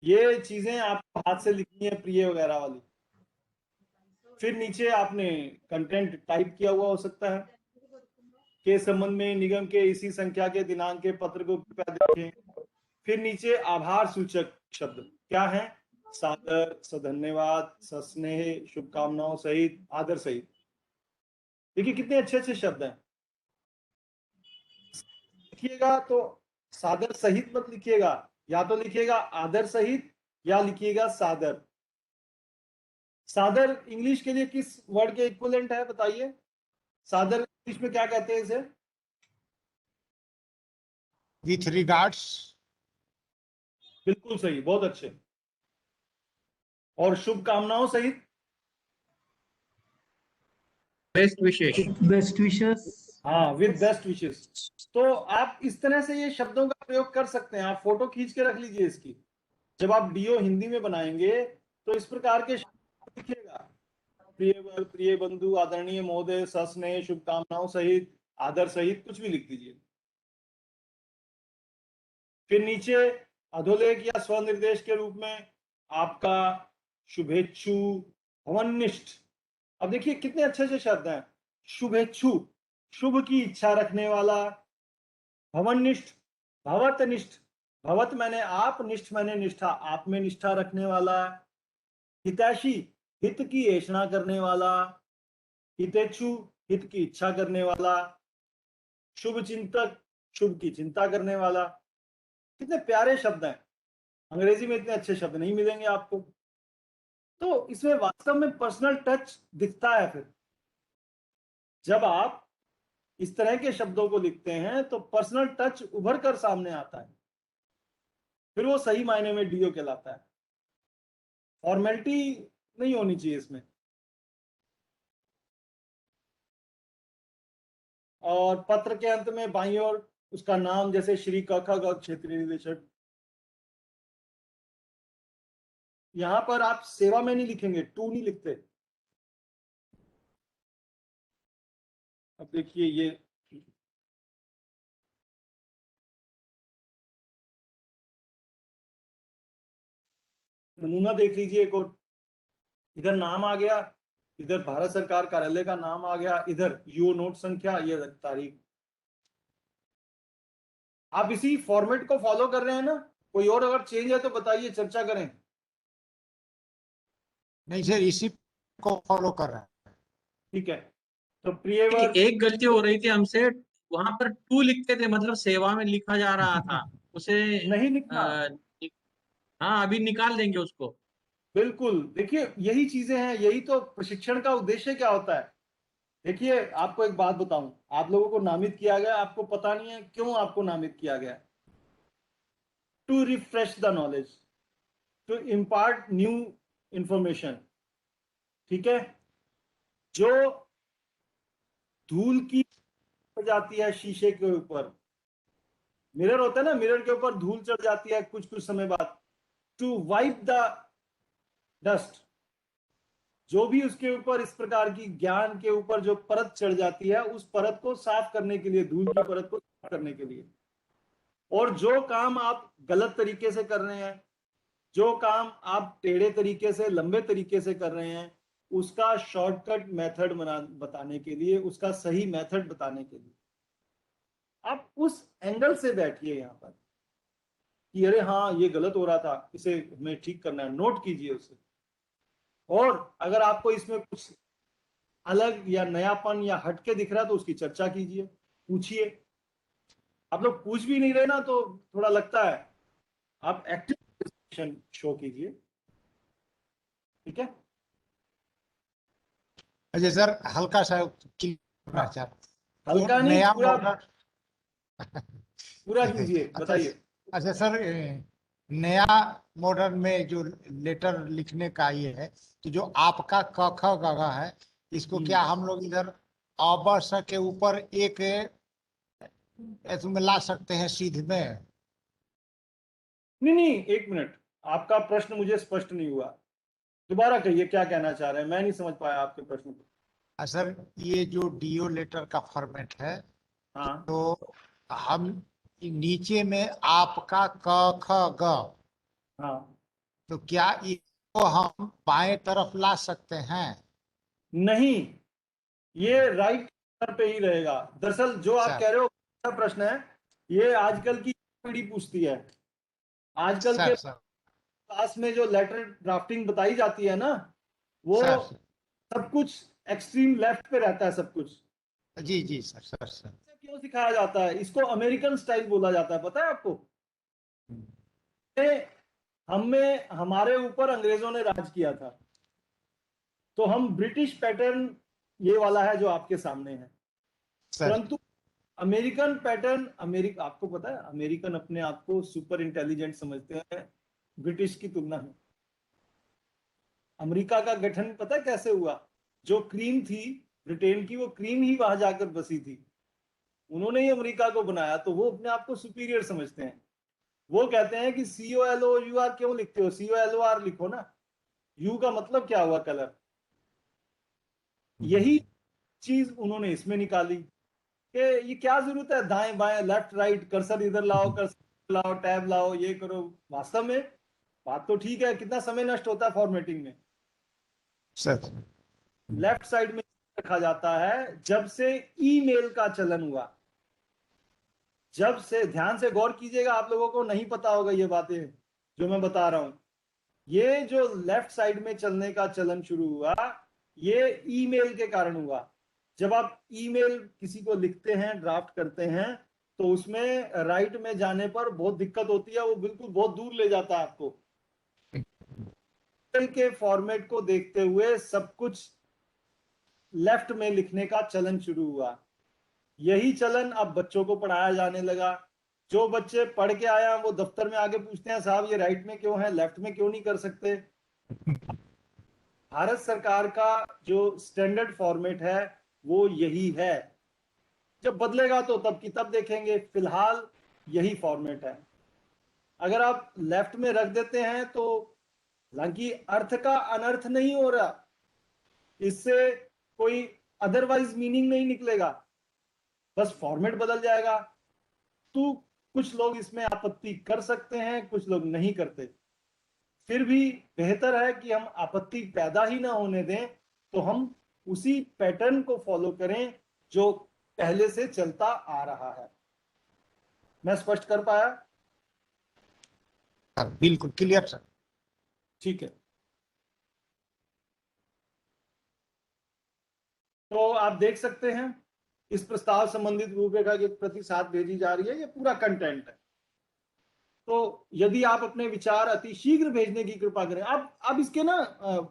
ये चीजें आपको हाथ से लिखनी है, प्रिय वगैरह वाली। फिर नीचे आपने कंटेंट टाइप किया हुआ हो सकता है, के संबंध में निगम के इसी संख्या के दिनांक के पत्र को कृपया देखें। फिर नीचे आभार सूचक शब्द क्या है? सादर, सधन्यवाद, सस्नेह, शुभकामनाओं सहित, आदर सहित। देखिए कितने अच्छे अच्छे शब्द हैं। लिखिएगा तो सादर सहित मत लिखिएगा, या तो लिखिएगा आदर सहित या लिखिएगा सादर। सादर इंग्लिश के लिए किस वर्ड के इक्विवेलेंट है बताइए? सादर इंग्लिश में क्या कहते हैं इसे? With regards. बिल्कुल सही, बहुत अच्छे। और शुभकामनाओं सहित? बेस्ट विशेष। Best wishes. हाँ, विद बेस्ट विशेस। तो आप इस तरह से ये शब्दों का प्रयोग कर सकते हैं। आप फोटो खींच के रख लीजिए इसकी। जब आप डीओ हिंदी में बनाएंगे तो इस प्रकार के शब्द लिखिएगा, प्रिय प्रिय बंधु, आदरणीय महोदय, सस्नेह, शुभकामनाओं सहित, आदर सहित, कुछ भी लिख दीजिए। फिर नीचे अधोलेख या स्वनिर्देश के रूप में आपका शुभेच्छु, भवनिष्ठ। अब देखिए कितने अच्छे से शब्द हैं। शुभेच्छु, शुभ की इच्छा रखने वाला। भवनिष्ठ, भवतनिष्ठ, भवत मैंने आप, निष्ठ मैंने निष्ठा, आप में निष्ठा रखने वाला। हितैषी, हित की ऐषणा करने वाला। हितेच्छु, हित की इच्छा करने वाला। शुभ चिंतक, शुभ की चिंता करने वाला। कितने प्यारे शब्द हैं, अंग्रेजी में इतने अच्छे शब्द नहीं मिलेंगे आपको। तो इसमें वास्तव में पर्सनल टच दिखता है। फिर जब आप इस तरह के शब्दों को लिखते हैं तो पर्सनल टच उभर कर सामने आता है, फिर वो सही मायने में डीओ कहलाता है। फॉर्मेलिटी नहीं होनी चाहिए इसमें। और पत्र के अंत में बाईं ओर उसका नाम, जैसे श्री क ख ग क्षेत्रीय निदेशक। यहां पर आप सेवा में नहीं लिखेंगे, टू नहीं लिखते। अब देखिए ये नमूना देख लीजिए एक और। इधर नाम आ गया, इधर भारत सरकार कार्यालय का नाम आ गया, इधर यूओ नोट संख्या, ये तारीख। आप इसी फॉर्मेट को फॉलो कर रहे हैं ना? कोई और अगर चेंज है तो बताइए, चर्चा करें। नहीं सर, इसी को फॉलो कर रहा है। ठीक है, तो प्रियवर, एक गलती हो रही थी हमसे, वहां पर टू लिखते थे, मतलब सेवा में लिखा जा रहा था उसे। नहीं लिखना। हाँ, अभी निकाल देंगे उसको। बिल्कुल, देखिए यही चीजें हैं, यही तो प्रशिक्षण का उद्देश्य क्या होता है। देखिए आपको एक बात बताऊं, आप लोगों को नामित किया गया, आपको पता नहीं है क्यों आपको नामित किया गया। To refresh the knowledge, to impart new information. ठीक है, जो धूल की चढ़ जाती है शीशे के ऊपर, मिरर होता है ना, मिरर के ऊपर धूल चढ़ जाती है कुछ कुछ समय बाद। टू वाइप द डस्ट, जो भी उसके ऊपर इस प्रकार की ज्ञान के ऊपर जो परत चढ़ जाती है, उस परत को साफ करने के लिए, धूल की परत को साफ करने के लिए। और जो काम आप गलत तरीके से कर रहे हैं, जो काम आप टेढ़े तरीके से, लंबे तरीके से कर रहे हैं, उसका शॉर्टकट मेथड बताने के लिए, उसका सही मेथड बताने के लिए आप उस एंगल से बैठिए यहाँ पर कि अरे हाँ ये गलत हो रहा था, इसे हमें ठीक करना है, नोट कीजिए उसे। और अगर आपको इसमें कुछ अलग या नयापन या हटके दिख रहा है तो उसकी चर्चा कीजिए, पूछिए। आप लोग पूछ भी नहीं रहे ना तो थोड़ा लगता है, आप एक्टिव शो कीजिए। ठीक है, अजय सर, हल्का सा करना चाहता हूं। हल्का जो नहीं, नया पूरा मॉडल, पूरा कीजिए, बताइए। अच्छा सर, नया मॉडर्न में जो लेटर लिखने का ये है, तो जो आपका क ख ग घ है, इसको क्या हम लोग इधर अवश्य स के ऊपर एक इसमें ला सकते हैं सीधे में? नहीं, एक मिनट, आपका प्रश्न मुझे स्पष्ट नहीं हुआ, दोबारा कहिए क्या कहना चाह रहे हैं, मैं नहीं समझ पाया आपके प्रश्न को। सर, ये जो डीओ लेटर का फॉर्मेट है, हाँ तो हम नीचे में आपका क ख ग, हाँ, तो क्या इसको हम बाएं तरफ ला सकते हैं? नहीं, ये राइट पे ही रहेगा। दरअसल जो आप सर। कह रहे हो अच्छा प्रश्न है, ये आजकल की पीढ़ी पूछती है। आजकल के सर क्लास में जो लेटर ड्राफ्टिंग बताई जाती है ना, वो सर सब कुछ एक्सट्रीम लेफ्ट पे रहता है सब कुछ। जी सर क्यों सिखाया जाता है इसको? अमेरिकन स्टाइल बोला जाता है, पता है आपको? हमें, हमारे ऊपर अंग्रेजों ने राज किया था, तो हम ब्रिटिश पैटर्न ये वाला है जो आपके सामने है। परंतु अमेरिकन पैटर्न, अमेरिका, आपको पता है अमेरिकन अपने आप को सुपर इंटेलिजेंट समझते हैं ब्रिटिश की तुलना में। अमेरिका का गठन पता है कैसे हुआ? जो क्रीम थी ब्रिटेन की, वो क्रीम ही वहां जाकर बसी थी, उन्होंने ही अमेरिका को बनाया, तो वो अपने आप को सुपीरियर समझते हैं। वो कहते हैं कि COLOUR क्यों लिखते हो, COLOR लिखो ना। यू का मतलब क्या हुआ, कलर। यही चीज उन्होंने इसमें निकाली कि ये क्या जरूरत है दाएं बाएं लेफ्ट राइट कर्सर इधर लाओ कर्सर लाओ टैब लाओ ये करो। वास्तव में बात तो ठीक है, कितना समय नष्ट होता है फॉर्मेटिंग में। सर लेफ्ट साइड में रखा जाता है जब से ईमेल का चलन हुआ, जब से, ध्यान से गौर कीजिएगा, आप लोगों को नहीं पता होगा ये बातें जो मैं बता रहा हूं। ये जो लेफ्ट साइड में चलने का चलन शुरू हुआ ये ईमेल के कारण हुआ। जब आप ईमेल किसी को लिखते हैं ड्राफ्ट करते हैं तो उसमें राइट में जाने पर बहुत दिक्कत होती है, वो बिल्कुल बहुत दूर ले जाता है आपको। ईमेल के फॉर्मेट को देखते हुए सब कुछ लेफ्ट में लिखने का चलन शुरू हुआ। यही चलन अब बच्चों को पढ़ाया जाने लगा। जो बच्चे पढ़ के आया वो दफ्तर में आके पूछते हैं साहब ये राइट में क्यों है, लेफ्ट में क्यों नहीं कर सकते। भारत सरकार का जो स्टैंडर्ड फॉर्मेट है वो यही है। जब बदलेगा तो तब की तब देखेंगे, फिलहाल यही फॉर्मेट है। अगर आप लेफ्ट में रख देते हैं तो हालांकि अर्थ का अनर्थ नहीं हो रहा, इससे कोई अदरवाइज मीनिंग नहीं निकलेगा, बस फॉर्मेट बदल जाएगा। तो कुछ लोग इसमें आपत्ति कर सकते हैं, कुछ लोग नहीं करते। फिर भी बेहतर है कि हम आपत्ति पैदा ही ना होने दें, तो हम उसी पैटर्न को फॉलो करें जो पहले से चलता आ रहा है। मैं स्पष्ट कर पाया? बिल्कुल क्लियर सर। ठीक है, तो आप देख सकते हैं इस प्रस्ताव संबंधित रूपरेखा के प्रति साथ भेजी जा रही है, ये पूरा कंटेंट है। तो यदि आप अपने विचार अति शीघ्र भेजने की कृपा करें। अब इसके ना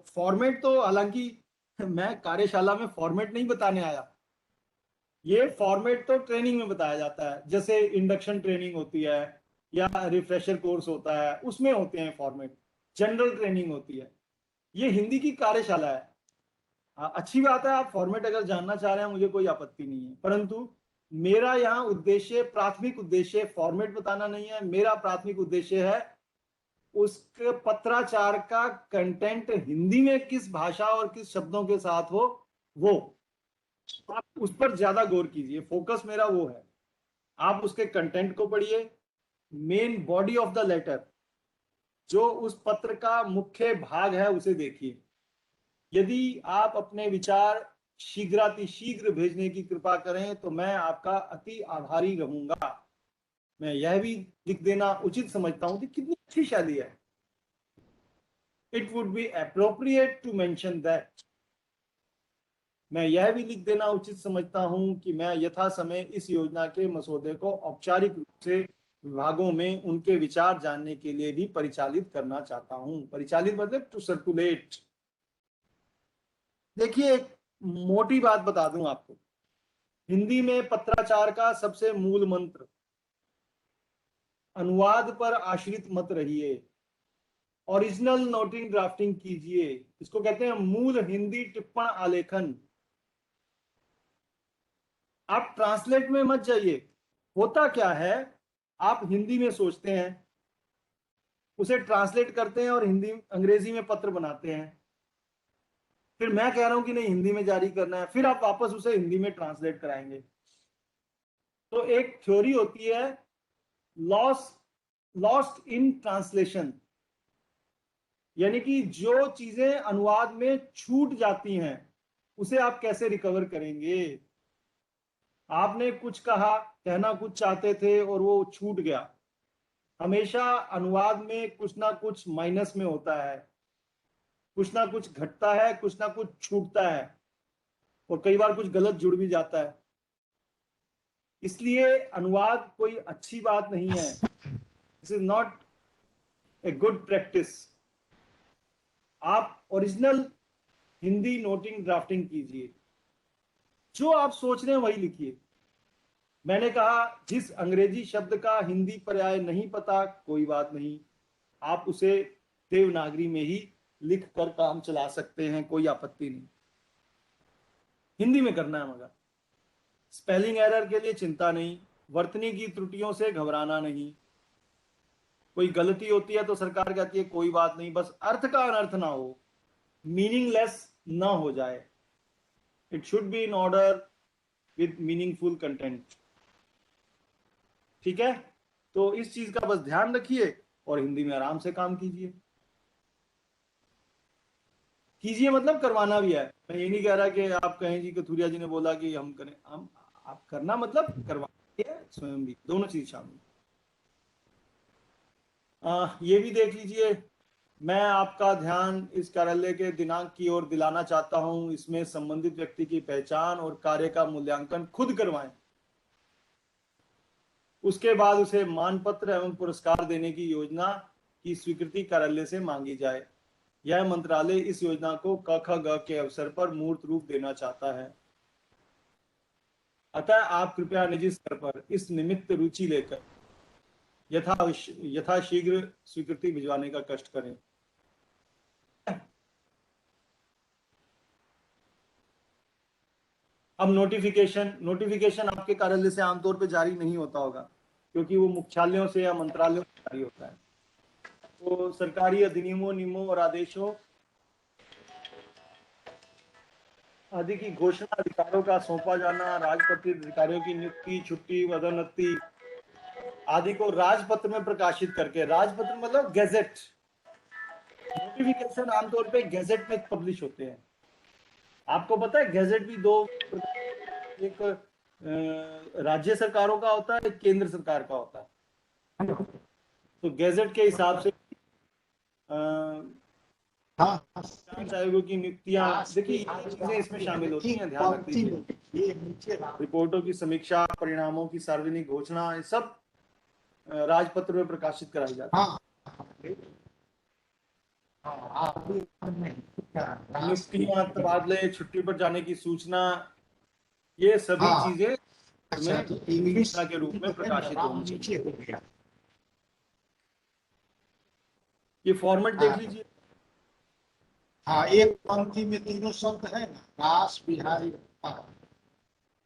फॉर्मेट तो, हालांकि मैं कार्यशाला में फॉर्मेट नहीं बताने आया, ये फॉर्मेट तो ट्रेनिंग में बताया जाता है। जैसे इंडक्शन ट्रेनिंग होती है या रिफ्रेशर कोर्स होता है, उसमें होते हैं फॉर्मेट। जनरल ट्रेनिंग होती है, ये हिंदी की कार्यशाला है। अच्छी बात है, आप फॉर्मेट अगर जानना चाह रहे हैं मुझे कोई आपत्ति नहीं है, परंतु मेरा यहाँ उद्देश्य, प्राथमिक उद्देश्य फॉर्मेट बताना नहीं है। मेरा प्राथमिक उद्देश्य है उसके पत्राचार का कंटेंट हिंदी में किस भाषा और किस शब्दों के साथ हो, वो आप उस पर ज्यादा गौर कीजिए। फोकस मेरा वो है। आप उसके कंटेंट को पढ़िए, main body of the letter, जो उस पत्र का मुख्य भाग है उसे देखिए। यदि आप अपने विचार शीघ्रातिशीघ्र भेजने की कृपा करें तो मैं आपका अति आभारी रहूंगा। मैं यह भी लिख देना उचित समझता हूं कि कितनी अच्छी शैली है। It would be appropriate to mention that. मैं यह भी लिख देना उचित समझता हूं कि मैं यथा समय इस योजना के मसौदे को औपचारिक रूप से विभागों में उनके विचार जानने के लिए भी परिचालित करना चाहता हूं। परिचालित मतलब टू सर्कुलेट। देखिए, एक मोटी बात बता दूं आपको, हिंदी में पत्राचार का सबसे मूल मंत्र अनुवाद पर आश्रित मत रहिए, ओरिजिनल नोटिंग ड्राफ्टिंग कीजिए। इसको कहते हैं मूल हिंदी टिप्पण आलेखन। आप ट्रांसलेट में मत जाइए। होता क्या है, आप हिंदी में सोचते हैं, उसे ट्रांसलेट करते हैं और हिंदी अंग्रेजी में पत्र बनाते हैं। फिर मैं कह रहा हूं कि नहीं हिंदी में जारी करना है, फिर आप वापस उसे हिंदी में ट्रांसलेट कराएंगे। तो एक थ्योरी होती है लॉस्ट इन ट्रांसलेशन, यानी कि जो चीजें अनुवाद में छूट जाती हैं उसे आप कैसे रिकवर करेंगे। आपने कुछ कहा, कहना कुछ चाहते थे और वो छूट गया। हमेशा अनुवाद में कुछ ना कुछ माइनस में होता है, कुछ ना कुछ घटता है, कुछ ना कुछ छूटता है, और कई बार कुछ गलत जुड़ भी जाता है। इसलिए अनुवाद कोई अच्छी बात नहीं है। This is not a good practice. आप ओरिजिनल हिंदी नोटिंग ड्राफ्टिंग कीजिए, जो आप सोच रहे हैं वही लिखिए। मैंने कहा जिस अंग्रेजी शब्द का हिंदी पर्याय नहीं पता, कोई बात नहीं, आप उसे देवनागरी में ही लिख कर काम चला सकते हैं, कोई आपत्ति नहीं। हिंदी में करना है मगर स्पेलिंग एरर के लिए चिंता नहीं, वर्तनी की त्रुटियों से घबराना नहीं। कोई गलती होती है तो सरकार कहती है कोई बात नहीं, बस अर्थ का अनर्थ ना हो, मीनिंगलेस ना हो जाए। It should be in order with meaningful content. ठीक है, तो इस चीज का बस ध्यान रखिए और हिंदी में आराम से काम कीजिए। कीजिए मतलब करवाना भी है। मैं ये नहीं कह रहा कि आप कहें जी कथुरिया जी ने बोला कि हम करें, हम आप करना मतलब करवाइए स्वयं भी, दोनों चीज शामिल। ये भी देख लीजिए, मैं आपका ध्यान इस कार्यालय के दिनांक की ओर दिलाना चाहता हूं। इसमें संबंधित व्यक्ति की पहचान और कार्य का मूल्यांकन खुद करवाएं। उसके बाद उसे मानपत्र एवं पुरस्कार देने की योजना की स्वीकृति कार्यालय से मांगी जाए। यह मंत्रालय इस योजना को क ख ग के अवसर पर मूर्त रूप देना चाहता है। अतः आप कृपया निजी स्तर पर इस निमित्त रुचि लेकर यथाशीघ्र स्वीकृति भिजवाने का कष्ट करें। अब नोटिफिकेशन आपके कार्यालय से आमतौर पर जारी नहीं होता होगा, क्योंकि वो मुख्यालयों से या मंत्रालयों से जारी होता है। तो सरकारी अधिनियमों, नियमों और आदेशों आदि की घोषणा, अधिकारों का सौंपा जाना, राजपत्रित अधिकारियों की नियुक्ति, छुट्टी, पदोन्नति आदि को राजपत्र में प्रकाशित करके, राजपत्र मतलब गैजेट, नोटिफिकेशन आमतौर पे गैजेट में पब्लिश होते हैं। आपको पता है गैजेट भी दो, एक राज्य सरकारों का होता है, एक केंद्र सरकार का होता है। तो गैजेट के हिसाब से जांच आयोगों की नियुक्तियां, देखिए ये चीजें इसमें शामिल होती हैं, ध्यान रख दीजिए। रिपोर्टों की समीक्षा, परिणामों की सार्वजनिक घोषणा, ये सब राजपत्र में प्रकाशित कराई जाती है। नियुक्तियां, तबादले, छुट्टी पर जाने की सूचना, ये सभी चीजें सूचना के रूप में प्रकाशित होंगी। ये फॉर्मेट देख लीजिए। हाँ, एक पंक्ति में तीनों शब्द है ना, रास बिहारी।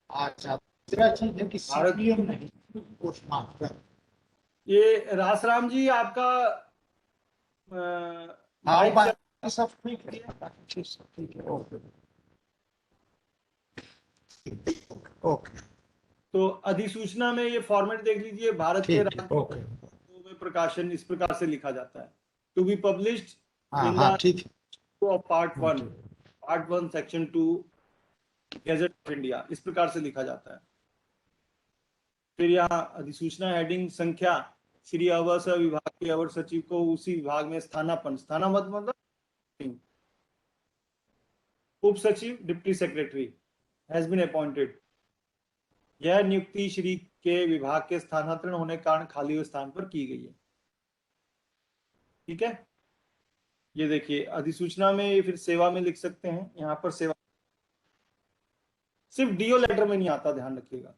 अच्छा, दूसरा चीज है कि सीपीएम नहीं, पोस्ट मास्टर। ये रासराम जी आपका हाँ, सब ठीक है, ठीक है, ओके ओके। तो अधिसूचना में ये फॉर्मेट देख लीजिए। भारत के ओके में प्रकाशन इस प्रकार से लिखा जाता है, टू बी पब्लिश्ड इन हाँ, ठीक है। Of part 1 section 2 gadget of India, इस प्रकार से लिखा जाता है। फिर यहाँ अधिसूचना हेडिंग संख्या, श्री अवर विभाग के अवर सचिव को उसी विभाग में स्थानापन्न मतलब उप सचिव, deputy secretary has been appointed. यह नियुक्ति श्री के विभाग के स्थानांतरण होने के कारण खाली हुए स्थान पर की गई है। ठीक है, ये देखिए अधिसूचना में ये फिर सेवा में लिख सकते हैं। यहाँ पर सेवा सिर्फ डीओ लेटर में नहीं आता, ध्यान रखिएगा।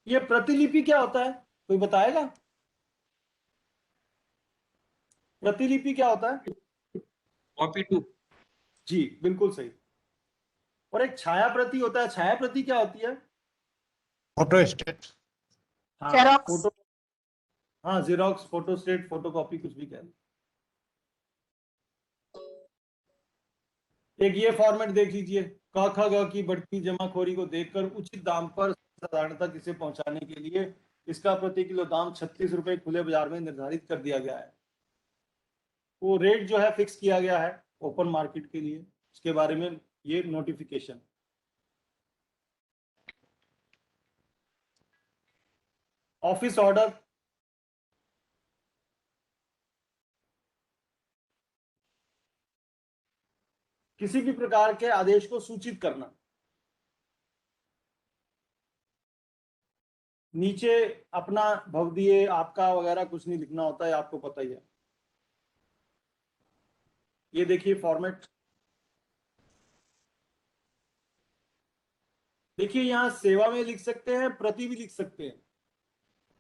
ये प्रतिलिपि क्या होता है, कोई बताएगा? प्रतिलिपि क्या होता है? Copy to. जी बिल्कुल सही। और एक छाया प्रति होता है। छाया प्रति क्या होती है? Photo state. हाँ, Xerox। फोटो, हाँ xerox, photo state, photo copy, कुछ भी कह लो। एक ये फॉर्मेट देख लीजिए। क ख ग की बढ़ती जमाखोरी को देखकर उचित दाम पर साधारणतः किसे पहुंचाने के लिए इसका प्रति किलो दाम 36 रुपए खुले बाजार में निर्धारित कर दिया गया है। वो रेट जो है फिक्स किया गया है ओपन मार्केट के लिए। इसके बारे में ये नोटिफिकेशन। ऑफिस ऑर्डर, किसी भी प्रकार के आदेश को सूचित करना। नीचे अपना भवदीय, आपका वगैरह कुछ नहीं लिखना होता है, आपको पता ही है। ये देखिए फॉर्मेट, देखिए यहां सेवा में लिख सकते हैं, प्रति भी लिख सकते हैं,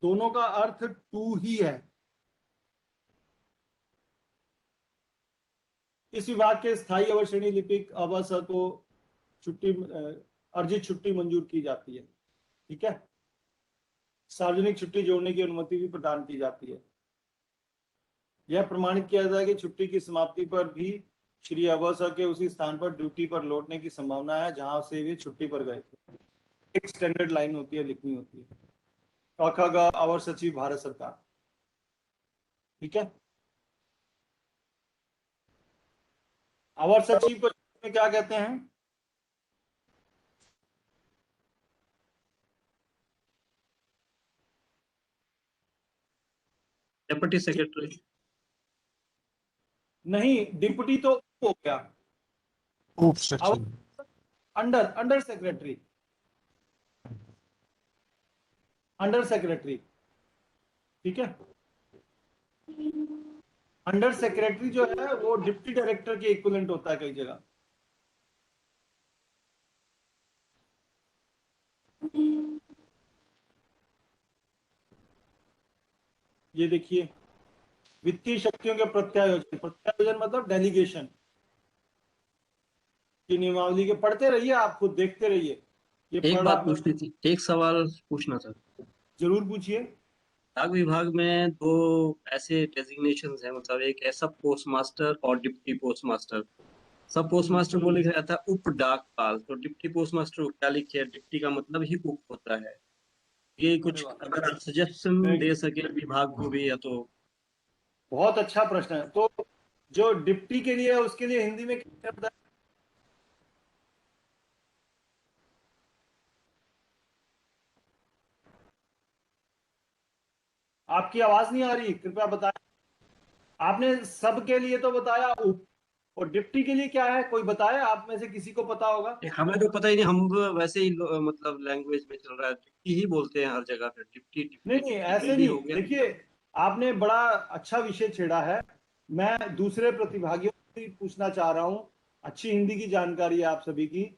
दोनों का अर्थ टू ही है। इस विभाग के स्थायी अवर श्रेणी लिपिक अवस को छुट्टी, अर्जित छुट्टी मंजूर की जाती है। ठीक है, सार्वजनिक छुट्टी जोड़ने की अनुमति भी प्रदान की जाती है। यह प्रमाणित किया जाता है कि छुट्टी की समाप्ति पर भी श्री अवस्था के उसी स्थान पर ड्यूटी पर लौटने की संभावना है जहां से वे छुट्टी पर गए थे। एक स्टैंडर्ड लाइन होती है, लिखनी होती है। काका अवर सचिव भारत सरकार, ठीक है। अवर सचिव को क्या कहते हैं? Deputy secretary. नहीं, डिप्टी तो हो गया, उप सचिव, अंडर सेक्रेटरी, अंडर सेक्रेटरी, ठीक है। अंडर सेक्रेटरी जो है वो डिप्टी डायरेक्टर के इक्विवेलेंट होता है कई जगह। ये देखिए, वित्तीय शक्तियों के प्रत्यायोजन, प्रत्यायोजन मतलब डेलीगेशन की नियमावली के पढ़ते रहिए, आप खुद देखते रहिए। ये एक पढ़ बात आप पूछनी थी, एक सवाल पूछना था। जरूर पूछिए। डाक विभाग में दो ऐसे डेजिग्नेशन है, मतलब एक है सब पोस्ट मास्टर और डिप्टी पोस्ट मास्टर। सब पोस्ट मास्टर को लिखा जाता है उप डाकपाल, तो डिप्टी पोस्ट मास्टर को क्या लिखे? डिप्टी का मतलब ही उप होता है। ये कुछ अगर आप सजेशन दे सके विभाग को भी, या तो। बहुत अच्छा प्रश्न है। तो जो डिप्टी के लिए है उसके लिए हिंदी में क्या शब्द है? आपकी आवाज नहीं आ रही, कृपया बताएं। आपने सब के लिए तो बताया उप, और डिप्टी के लिए क्या है कोई बताए? आप में से किसी को पता होगा? हमें तो पता ही नहीं, हम वैसे ही मतलब लैंग्वेज में चल रहा है, डिप्टी ही बोलते हैं हर जगह पे। डिप्टी डिप्टी नहीं, ऐसे ही हो नहीं। गया। देखिए, आपने बड़ा अच्छा विषय छेड़ा है। मैं दूसरे प्रतिभागियों से पूछना चाह रहा हूं, अच्छी हिंदी की जानकारी है आप सभी की।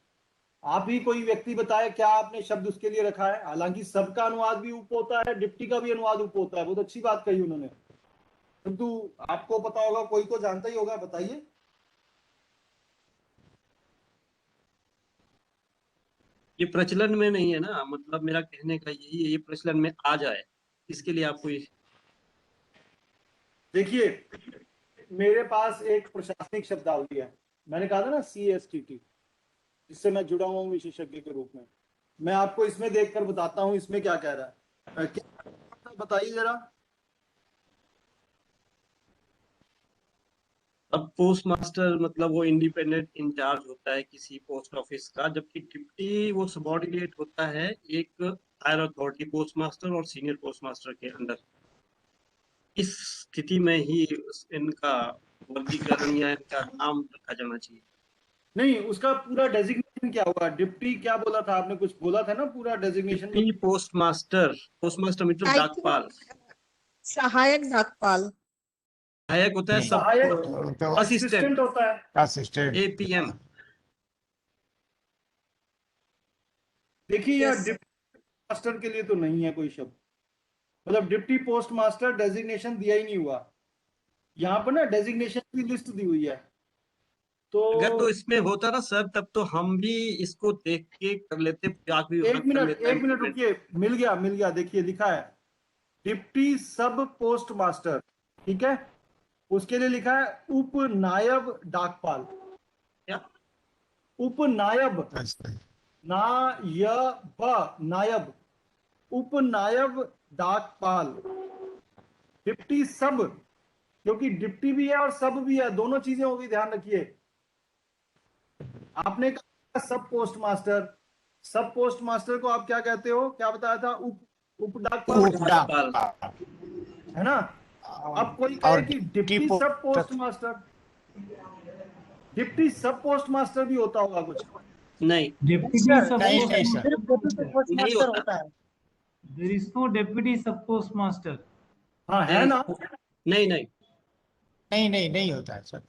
आप ही कोई व्यक्ति बताए क्या आपने शब्द उसके लिए रखा है? हालांकि सबका अनुवाद भी उप होता है, डिप्टी का भी अनुवाद उप होता है, बहुत अच्छी बात कही उन्होंने, किंतु आपको पता होगा, कोई को जानता ही होगा, बताइए। ये प्रचलन में नहीं है ना, मतलब मेरा कहने का यही है, ये प्रचलन में आ जाए, इसके लिए आपको देखिए, मेरे पास एक प्रशासनिक शब्दावली है, मैंने कहा था ना CSTT, जिससे मैं जुड़ा हुआ हूँ विशेषज्ञ के रूप में। मैं आपको इसमें देखकर बताता हूँ इसमें क्या कह रहा है। क्या बताइए जरा। अब पोस्ट मास्टर मतलब वो इंडिपेंडेंट इंचार्ज होता है किसी पोस्ट ऑफिस का, जबकि डिप्टी वो सबॉर्डिनेट होता है एक हायर अथॉरिटी पोस्ट मास्टर और सीनियर पोस्ट मास्टर के अंडर। इस स्थिति में ही इनका वर्गीकरण या इनका नाम रखा जाना चाहिए। नहीं, उसका पूरा डेजिग्नेशन क्या होगा? डिप्टी क्या बोला था आपने? कुछ बोला था ना पूरा डेजिग्नेशन। डिप्टी पोस्ट मास्टर मतलब डाकपाल। सहायक डाकपाल, सहायक होता है सब, सहायक तो असिस्टेंट होता है, असिस्टेंट। APM। देखिए यार, Yes, sir. डिप्टी मास्टर के लिए तो नहीं है कोई शब्द, मतलब डिप्टी पोस्ट मास्टर डेजिग्नेशन दिया ही नहीं हुआ। यहाँ पर ना डेजिग्नेशन की लिस्ट दी हुई है। तो अगर तो इसमें होता ना सर, तब तो हम भी इसको देख के कर लेते, डाक विभाग एक कर मिनट लेता है एक मिनट implement। रुकिए, मिल गया। देखिए लिखा है डिप्टी सब पोस्ट मास्टर, ठीक है। उसके लिए लिखा है उप नायब डाकपाल। क्या? उप नायब, नायब, उप नायब डाकपाल। डिप्टी सब, क्योंकि डिप्टी भी है और सब भी है, दोनों चीजें होगी, ध्यान रखिए। आपने कहा सब पोस्ट मास्टर, सब पोस्ट मास्टर को आप क्या कहते हो? क्या बताया था? उप डाकपाल, है ना। अब कोई कहे और कि डिप्टी सब पोस्ट मास्टर, डिप्टी सब पोस्ट मास्टर भी होता होगा कुछ? नहीं, नहीं सर। पोस्ट नहीं मास्टर होता। होता है। There is no deputy sub postmaster. हाँ, है ना। नहीं नहीं होता है सर।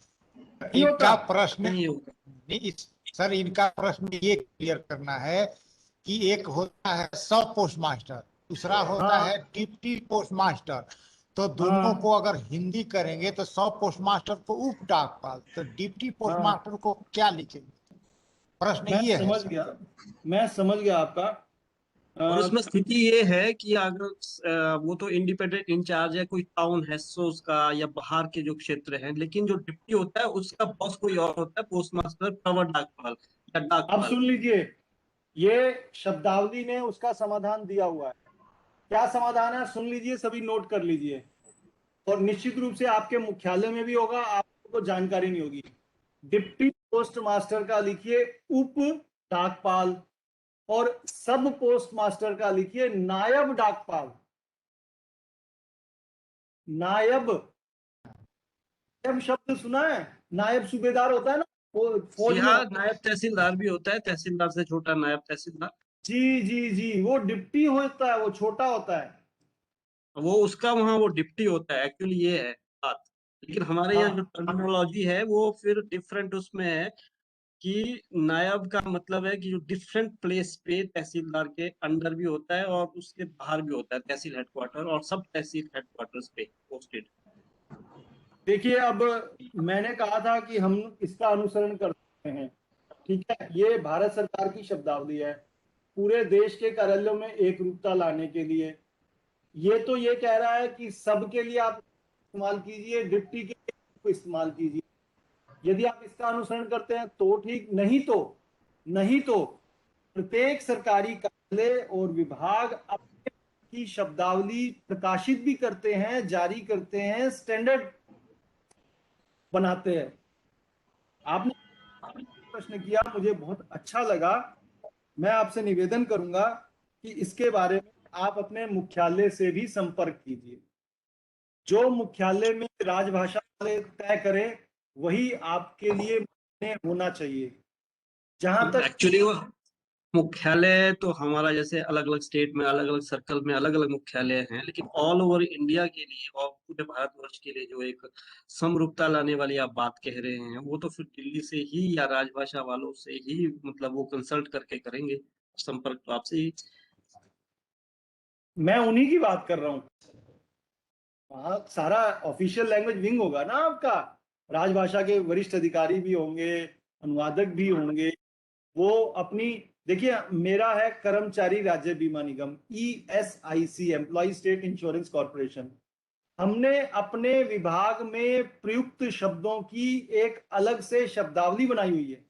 नहीं होता। इनका प्रश्न नहीं होता। नहीं सर, इनका प्रश्न ये क्लियर करना है कि एक होता है सब पोस्ट मास्टर, दूसरा होता हाँ। है डिप्टी पोस्ट मास्टर। तो दोनों को अगर हिंदी करेंगे तो सब पोस्ट मास्टर को उप डाकपाल, तो डिप्टी पोस्ट मास्टर को क्या लिखेंगे? प्रश्न ये है मैं सर। समझ गया आपका। और उसमें स्थिति ये है कि अगर वो तो इंडिपेंडेंट इंचार्ज है, कोई टाउन है सोस का या बाहर के जो क्षेत्र हैं, लेकिन जो डिप्टी होता है उसका बॉस कोई और होता है, पोस्ट मास्टर, प्रवर डाकपाल या अब डाकपाल। सुन लीजिए, ये शब्दावली ने उसका समाधान दिया हुआ है। क्या समाधान है सुन लीजिए, सभी नोट कर लीजिए, और निश्चित रूप से आपके मुख्यालय में भी होगा, आपको जानकारी नहीं होगी। डिप्टी पोस्ट मास्टर का लिखिए उप डाकपाल, और सब पोस्ट मास्टर का लिखिए नायब डाकपाल। नायब, नायब शब्द सुना है? नायब सूबेदार होता है ना फौज में। हाँ, नायब तहसीलदार भी होता है, तहसीलदार से छोटा नायब तहसीलदार। जी जी जी, वो डिप्टी होता है, वो छोटा होता है। वो उसका वहाँ वो डिप्टी होता है, एक्चुअली ये है बात। लेकिन हमारे यहाँ जो टर्मिनोलॉजी है वो फिर डिफरेंट उसमें है कि नायब का मतलब है कि जो डिफरेंट प्लेस पे तहसीलदार के अंडर भी होता है और उसके बाहर भी होता है, तहसील हेडक्वार्टर और सब तहसील हेडक्वार्टर्स पे पोस्टेड। देखिए, अब मैंने कहा था कि हम इसका अनुसरण करते हैं, ठीक है। ये भारत सरकार की शब्दावली है पूरे देश के कार्यालयों में एक रूपता लाने के लिए। ये तो ये कह रहा है कि सबके लिए आप इस्तेमाल कीजिए, डिप्टी के लिए इस्तेमाल कीजिए। यदि आप इसका अनुसरण करते हैं तो ठीक, नहीं तो प्रत्येक सरकारी कार्यालय और विभाग अपने की शब्दावली प्रकाशित भी करते हैं, जारी करते हैं, स्टैंडर्ड बनाते हैं। आपने प्रश्न किया, मुझे बहुत अच्छा लगा। मैं आपसे निवेदन करूंगा कि इसके बारे में आप अपने मुख्यालय से भी संपर्क कीजिए। जो मुख्यालय में राजभाषा वाले तय करें वही आपके लिए मान्य होना चाहिए। जहां तक एक्चुअली वो मुख्यालय तो हमारा जैसे अलग अलग स्टेट में, अलग अलग सर्कल में अलग अलग मुख्यालय हैं, लेकिन ऑल ओवर इंडिया के लिए और पूरे भारतवर्ष के लिए जो एक समरूपता लाने वाली आप बात कह रहे हैं, वो तो फिर दिल्ली से ही या राजभाषा वालों से ही मतलब वो कंसल्ट करके करेंगे। संपर्क तो आपसे ही। मैं उन्हीं की बात कर रहा हूं। वहां सारा ऑफिशियल लैंग्वेज विंग होगा ना आपका, राजभाषा के वरिष्ठ अधिकारी भी होंगे, अनुवादक भी होंगे। वो अपनी, देखिए मेरा है कर्मचारी राज्य बीमा निगम, ESIC, employ state insurance corporation. हमने अपने विभाग में प्रयुक्त शब्दों की एक अलग से शब्दावली बनाई हुई है।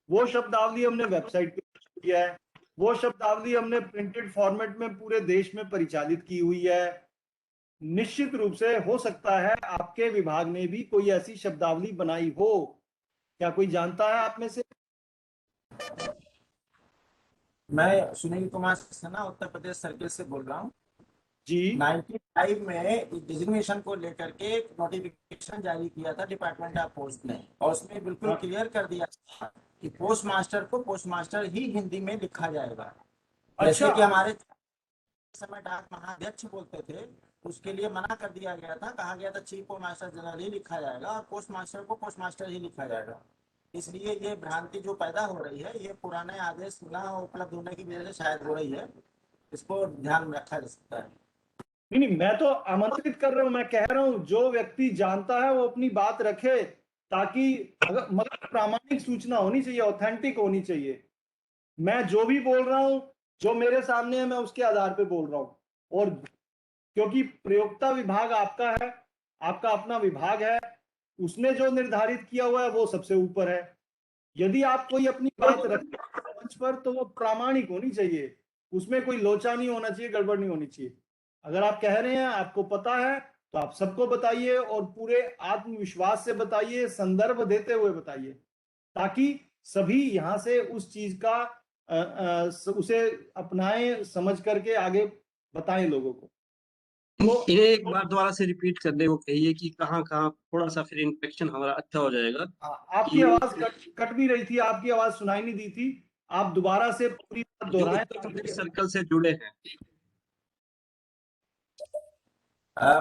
वो शब्दावली हमने वेबसाइट पे किया है, वो शब्दावली हमने प्रिंटेड फॉर्मेट में पूरे देश में परिचालित की हुई है। निश्चित रूप से हो सकता है आपके विभाग ने भी कोई ऐसी शब्दावली बनाई हो। क्या कोई जानता है आप में से? मैं सुनील कुमार सक्सेना उत्तर प्रदेश सर्किल से बोल रहा हूँ जी। 95 में डिजिग्नेशन को लेकर के एक नोटिफिकेशन जारी किया था डिपार्टमेंट ऑफ पोस्ट ने, और उसमें बिल्कुल क्लियर कर दिया था कि पोस्ट मास्टर को पोस्ट मास्टर ही हिंदी में लिखा जाएगा। जैसे कि हमारे समय डाक महाअध्यक्ष बोलते थे, उसके लिए मना कर दिया गया था, कहा गया था चीफ पोस्ट मास्टर जनरल ही लिखा जाएगा और पोस्ट मास्टर को पोस्ट मास्टर ही लिखा जाएगा। इसलिए ये भ्रांति जो पैदा हो रही है, ये पुराने आदेश न उपलब्ध होने की वजह से शायद हो रही है। इसको ध्यान में रखा जा सकता है। नहीं, मैं तो आमंत्रित कर रहा हूं, मैं कह रहा हूं जो व्यक्ति जानता है वो अपनी बात रखे, ताकि मगर प्रामाणिक सूचना होनी चाहिए, ऑथेंटिक होनी चाहिए। मैं जो भी बोल रहा हूं, जो मेरे सामने है, मैं उसके आधार पे बोल रहा हूं। और क्योंकि प्रयोक्ता विभाग आपका है, आपका अपना विभाग है, उसने जो निर्धारित किया हुआ है वो सबसे ऊपर है। यदि आप कोई अपनी बात रखें मंच पर तो वो प्रामाणिक होनी चाहिए, उसमें कोई लोचा नहीं होना चाहिए, गड़बड़ नहीं होनी चाहिए। अगर आप कह रहे हैं आपको पता है तो आप सबको बताइए, और पूरे आत्मविश्वास से बताइए, संदर्भ देते हुए बताइए, ताकि सभी यहां से उस चीज का उसे अपनाएं, समझ करके आगे बताएं लोगों को। इन्हें एक बार दोबारा से रिपीट करने को कहिए कि कहाँ कहाँ थोड़ा सा फिर इंस्पेक्शन हमारा अच्छा हो जाएगा। आपकी आवाज कट भी रही थी, आपकी आवाज सुनाई नहीं दी थी। आप दोबारा से पूरी बात दोहराएं। सर्कल से जुड़े हैं।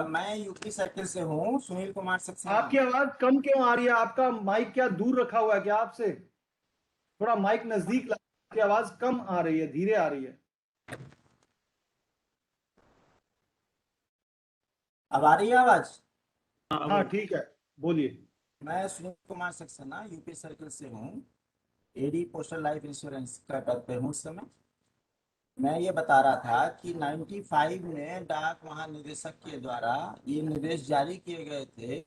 मैं यूपी सर्किल से हूँ, सुनील कुमार सक्सेना। आपकी आवाज कम क्यों आ रही है? आपका माइक क्या दूर रखा हुआ है क्या आपसे? थोड़ा माइक नजदीक ला, आपकी आवाज कम आ रही है, धीरे आ रही है। अब आ रही है आवाज? हाँ ठीक है, बोलिए। मैं सुनील कुमार सक्सेना यूपी सर्किल से हूँ, एडी पोस्टल लाइफ इंश्योरेंस का पद पे हूँ इस समय। मैं ये बता रहा था कि 95 में डाक महानिदेशक के द्वारा ये निर्देश जारी किए गए थे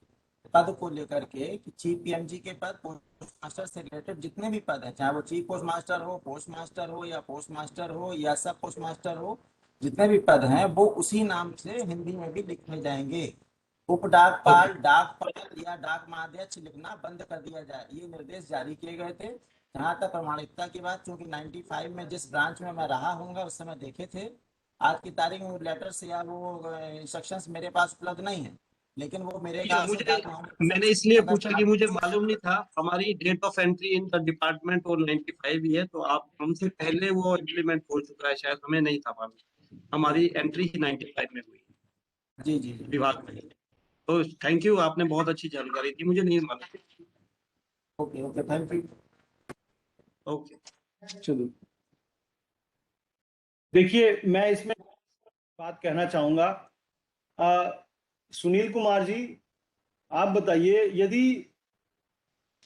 पद को लेकर के कि चीफ पीएमजी के पद, पोस्ट मास्टर से रिलेटेड जितने भी पद हैं, चाहे वो चीफ पोस्ट मास्टर हो या पोस्ट मास्टर हो या सब पोस्ट मास्टर हो, जितने भी पद हैं वो उसी नाम से हिंदी में भी लिखे जाएंगे। उप डाकपाल, डाकपाल या डाक महाध्यक्ष लिखना बंद कर दिया जाए, ये निर्देश जारी किए गए थे। जहाँ तक प्रमाणिकता की बात, चूंकि 95 में जिस ब्रांच में मैं रहा हूँगा उस समय देखे थे, आज की तारीख में लेटर्स या वो इंस्ट्रक्शंस मेरे पास उपलब्ध नहीं है, लेकिन वो मेरे ख्याल से मुझे डाक महानिदेशक मैंने इसलिए अगर पूछा कि मुझे मालूम नहीं था, हमारी date of entry in the department और 95 ही है, तो आप हमसे पहले वो इम्प्लीमेंट हो चुका है, शायद हमें नहीं था मालूम। हमारी एंट्री ही 95 में हुई जी जी जी विभाग में। तो थैंक यू, आपने बहुत अच्छी जानकारी दी, मुझे नहीं मालूम। Okay okay, thank you. Okay, चलो देखिए, मैं इसमें बात कहना चाहूंगा। सुनील कुमार जी, आप बताइए, यदि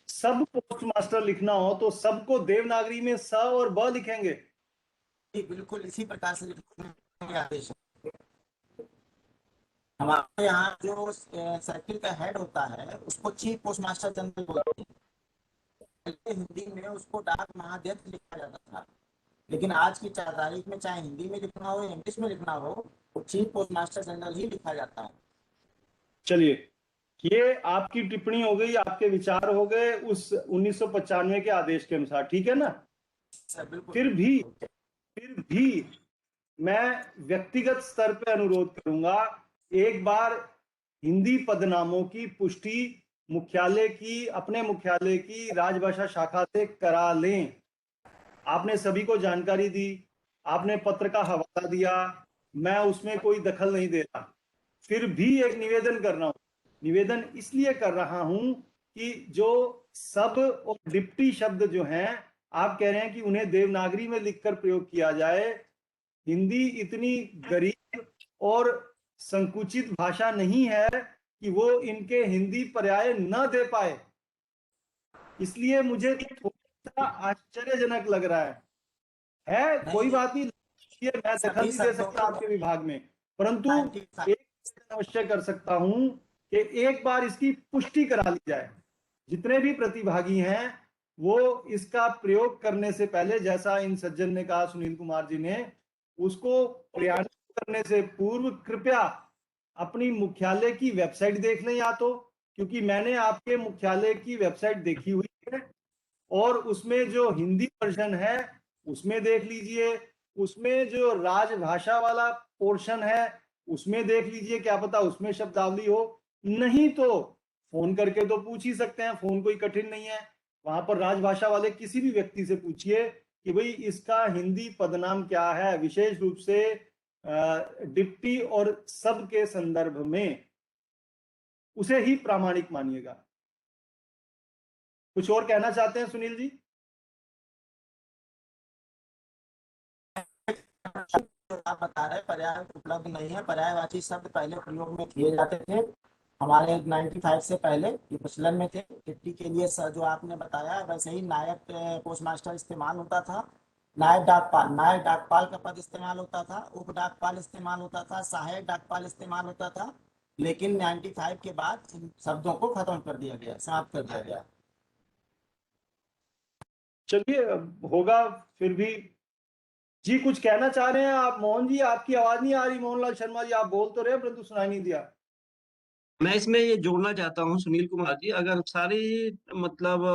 सब पोस्ट मास्टर लिखना हो तो सबको देवनागरी में स और ब लिखेंगे? जी, बिल्कुल इसी प्रकार से लिखने के आदेश है। हमारे यहाँ जो सर्किल का हेड होता है उसको चीफ पोस्ट मास्टर जनरल बोलते हैं। पहले हिंदी में उसको डाक महाध्यक्ष लिखा जाता था, लेकिन आज की तारीख में चाहे हिंदी में लिखना हो या इंग्लिश में लिखना हो, वो चीफ पोस्ट मास्टर जनरल ही लिखा जाता है। चलिए, ये आपकी टिप्पणी हो गई, आपके विचार हो गए उस 1995 के आदेश के अनुसार, ठीक है ना? सर बिल्कुल। फिर भी मैं व्यक्तिगत स्तर पे अनुरोध करूंगा, एक बार हिंदी पदनामों की पुष्टि अपने मुख्यालय की राजभाषा शाखा से करा लें। आपने सभी को जानकारी दी, आपने पत्र का हवाला दिया, मैं उसमें कोई दखल नहीं दे रहा। फिर भी एक निवेदन कर रहा हूं, निवेदन इसलिए कर रहा हूं कि जो सब और डिप्टी शब्द जो हैं, आप कह रहे हैं कि उन्हें देवनागरी में लिखकर प्रयोग किया जाए। हिंदी इतनी गरीब और संकुचित भाषा नहीं है कि वो इनके हिंदी पर्याय न दे पाए, इसलिए मुझे थोड़ा सा आश्चर्यजनक लग रहा है। कोई बात नहीं, मैं दखल नहीं दे सकता आपके विभाग में, परंतु एक अवश्य कर सकता हूं कि एक बार इसकी पुष्टि करा ली जाए। जितने भी प्रतिभागी हैं वो इसका प्रयोग करने से पहले, जैसा इन सज्जन ने कहा, सुनील कुमार जी ने, उसको प्रयास करने से पूर्व कृपया अपनी मुख्यालय की वेबसाइट देख लें, या तो, क्योंकि मैंने आपके मुख्यालय की वेबसाइट देखी हुई है और उसमें जो हिंदी वर्जन है उसमें देख लीजिए, उसमें जो राजभाषा वाला पोर्शन है उसमें देख लीजिए, क्या पता उसमें शब्दावली हो। नहीं तो फोन करके तो पूछ ही सकते हैं, फोन कोई कठिन नहीं है। वहां पर राजभाषा वाले किसी भी व्यक्ति से पूछिए कि भाई इसका हिंदी पदनाम क्या है, विशेष रूप से डिप्टी और सब के संदर्भ में, उसे ही प्रामाणिक मानिएगा। कुछ और कहना चाहते हैं सुनील जी? आप बता रहे पर्याय उपलब्ध नहीं है। पर्यायवाची शब्द पहले प्रयोग में किए जाते थे हमारे 95 से पहले, ये प्रचलन में थे। डिप्टी के लिए सर जो आपने बताया वैसे ही नायब पोस्ट मास्टर इस्तेमाल होता था, नायब डाकपाल का पद इस्तेमाल होता था, उप डाकपाल इस्तेमाल होता था, सहायक डाकपाल इस्तेमाल होता था, लेकिन 95 के बाद इन शब्दों को खत्म कर दिया गया, समाप्त कर दिया गया। चलिए, होगा फिर भी। जी कुछ कहना चाह रहे हैं आप? मोहन जी, आपकी आवाज नहीं आ रही। मोहनलाल शर्मा जी, आप बोल तो रहे परंतु सुनाई नहीं दिया। मैं इसमें ये जोड़ना चाहता हूँ सुनील कुमार जी, अगर सारी मतलब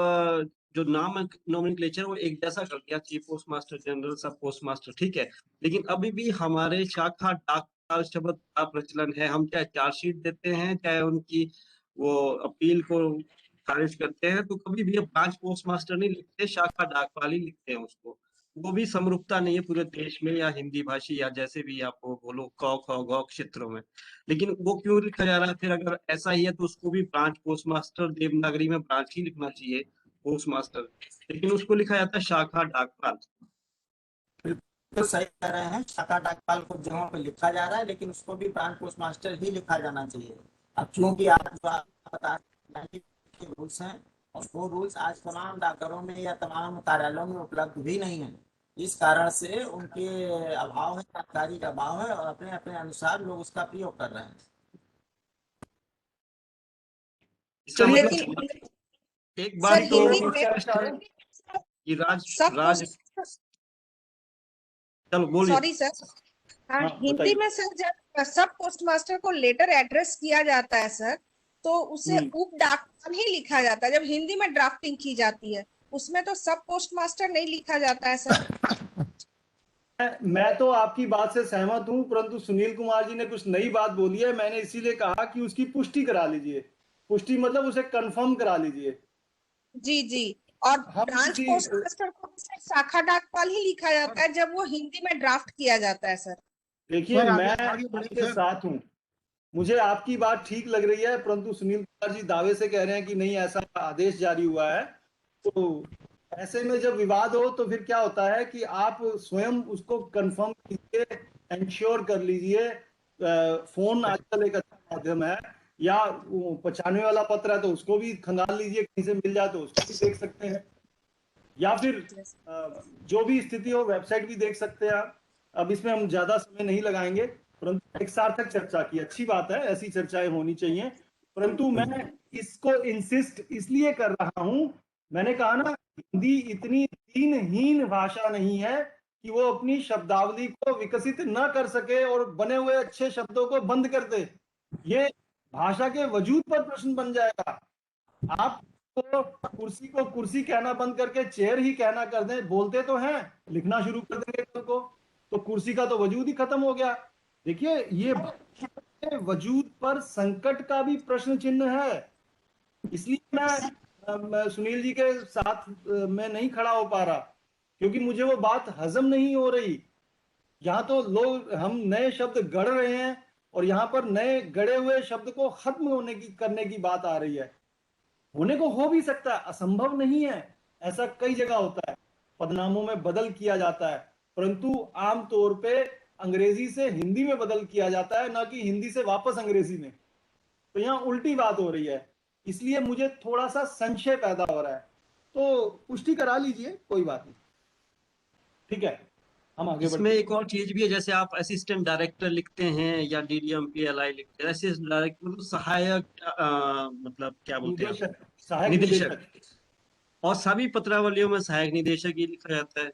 जो नाम नोमेनक्लेचर वो एक जैसा कर दिया, चीफ पोस्ट मास्टर जनरल, सब पोस्ट मास्टर, ठीक है, लेकिन अभी भी हमारे शाखा डाकपाल शब्द का प्रचलन है। हम चाहे चार्जशीट देते हैं, चाहे उनकी वो अपील को खारिज करते हैं, तो कभी भी ब्रांच पोस्ट मास्टर नहीं लिखते, शाखा डाकपाल ही लिखते हैं उसको। वो भी समरूपता नहीं है पूरे देश में, या हिंदी भाषी या जैसे भी आपको बोलो, क ख ग क्षेत्रों में। लेकिन वो क्यों लिखा जा रहा है? फिर अगर ऐसा ही है तो उसको भी ब्रांच पोस्ट मास्टर, देवनागरी में ब्रांच ही लिखना चाहिए, पोस्ट मास्टर, लेकिन उसको लिखा जाता है शाखा डाकपाल। तो सही कह रहे हैं, शाखा डाकपाल को जगहों पे लिखा जा रहा है, लेकिन उसको भी ब्रांच पोस्ट मास्टर ही लिखा जाना चाहिए। अब चूंकि आप बता के रूल्स हैं और वो रूल्स आज तमाम डाकघरों में या तमाम कार्यालयों में उपलब्ध भी नहीं है, इस कारण से उनके अभाव है, जानकारी का अभाव है और अपने अपने अनुसार लोग उसका प्रयोग कर रहे हैं। इसका लेकिन मतलब एक सर बात तो हिंदी में ये सब राज चलो बोलिए। सॉरी सर, हाँ हाँ, हिंदी बताइए। में सर जब सब पोस्ट मास्टर को लेटर एड्रेस किया जाता है सर, तो उसे उप डाकपाल ही लिखा जाता है। जब हिंदी में ड्राफ्टिंग की जाती है उसमें तो सब पोस्ट मास्टर नहीं लिखा जाता है सर। मैं तो आपकी बात से सहमत हूं, परंतु सुनील कुमार जी ने कुछ नई बात बोली है। मैंने इसीलिए कहा कि उसकी पुष्टि करा लीजिए। पुष्टि मतलब उसे कंफर्म करा लीजिए। जी जी, और हम ब्रांच किसी पोस्ट मास्टर को सिर्फ शाखा डाकपाल ही लिखा जाता है जब वो हिंदी में ड्राफ्ट किया जाता है सर। देखिए, सर, मैं आगे बढ़िए आपके सर। साथ हूं। मुझे आपकी बात ठीक लग रही है, परंतु सुनील कुमार जी दावे से कह रहे हैं कि नहीं, ऐसा आदेश जारी हुआ है। तो ऐसे में जब विवाद हो तो फिर क्या होता है कि आप स्वयं उसको कंफर्म कीजिए, इंश्योर कर लीजिए। फोन आजकल एक अच्छा माध्यम है, या 95 वाला पत्र है तो उसको भी खंगाल लीजिए, कहीं से मिल जाए तो उसको भी देख सकते हैं, या फिर जो भी स्थिति हो वेबसाइट भी देख सकते हैं आप। अब इसमें हम ज्यादा समय नहीं लगाएंगे, परंतु एक सार्थक चर्चा की, अच्छी बात है, ऐसी चर्चाएं होनी चाहिए। परंतु मैं इसको इंसिस्ट इसलिए कर रहा हूं, मैंने कहा ना, हिंदी इतनी दीनहीन भाषा नहीं है कि वो अपनी शब्दावली को विकसित न कर सके और बने हुए अच्छे शब्दों को बंद कर दे। ये भाषा के वजूद पर प्रश्न बन जाएगा। आप तो कुर्सी को कुर्सी कहना बंद करके चेयर ही कहना कर दें, बोलते तो हैं, लिखना शुरू कर देंगे कल को, तो कुर्सी का तो वजूद ही खत्म हो गया। देखिए, ये वजूद पर संकट का भी प्रश्न चिन्ह है। इसलिए मैं सुनील जी के साथ मैं नहीं खड़ा हो पा रहा, क्योंकि मुझे वो बात हजम नहीं हो रही। यहाँ तो लोग, हम नए शब्द गढ़ रहे हैं और यहाँ पर नए गढ़े हुए शब्द को खत्म होने की करने की बात आ रही है। होने को हो भी सकता है, असंभव नहीं है, ऐसा कई जगह होता है, पदनामों में बदल किया जाता है, परंतु आमतौर पे अंग्रेजी से हिंदी में बदल किया जाता है, ना कि हिंदी से वापस अंग्रेजी में। तो यहाँ उल्टी बात हो रही है, इसलिए मुझे थोड़ा सा संशय पैदा हो रहा है। तो पुष्टि करा लीजिए, कोई बात नहीं, ठीक है, हम आगे इसमें बढ़ते एक और चीज भी है, जैसे आप असिस्टेंट डायरेक्टर लिखते हैं या DDM PLI लिखते हैं, असिस्टेंट डायरेक्टर मतलब सहायक मतलब क्या बोलते हैं आप? निदेशक, सहायक निदेशक। निदेशक। और सभी पत्रावलियों में सहायक निदेशक ही लिखा जाता है,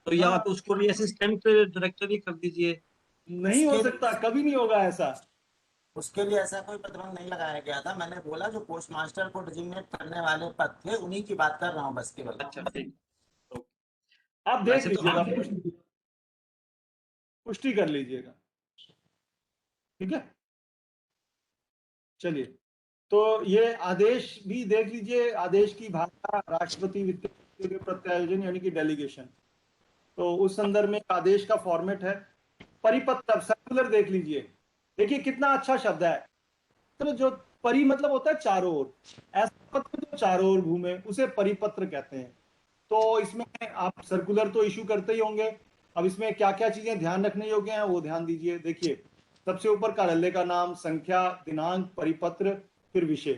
तो या हाँ, तो उसको भी असिस्टेंट डायरेक्टर ही कर दीजिए। नहीं हो उसके सकता, कभी नहीं होगा ऐसा। उसके लिए ऐसा कोई प्रतिबंध नहीं लगाया गया था। मैंने बोला जो पोस्ट मास्टर को डिजिग्नेट करने वाले पद थे उन्हीं की बात कर रहा हूँ बस केवल। अच्छा ठीक। तो आप देख वैसे तो लीजिएगा, हम पुष्टि कर लीजिएगा, ठीक है। चलिए, तो ये आदेश भी देख लीजिए। आदेश की भाषा राष्ट्रपति वित्त के प्रत्यायोजन यानी कि डेलीगेशन, तो उस संदर्भ में आदेश का फॉर्मेट है। परिपत्र, सर्कुलर देख लीजिए। देखिए कितना अच्छा शब्द है। तो जो परि मतलब होता है चारों ओर, ऐसा पत्र जो चारों ओर घूमे उसे परिपत्र कहते हैं। तो इसमें आप सर्कुलर तो इशू करते ही होंगे। अब इसमें क्या क्या चीजें ध्यान रखने योग्य हैं वो ध्यान दीजिए। देखिए, सबसे ऊपर कार्यालय का नाम, संख्या, दिनांक, परिपत्र, फिर विषय,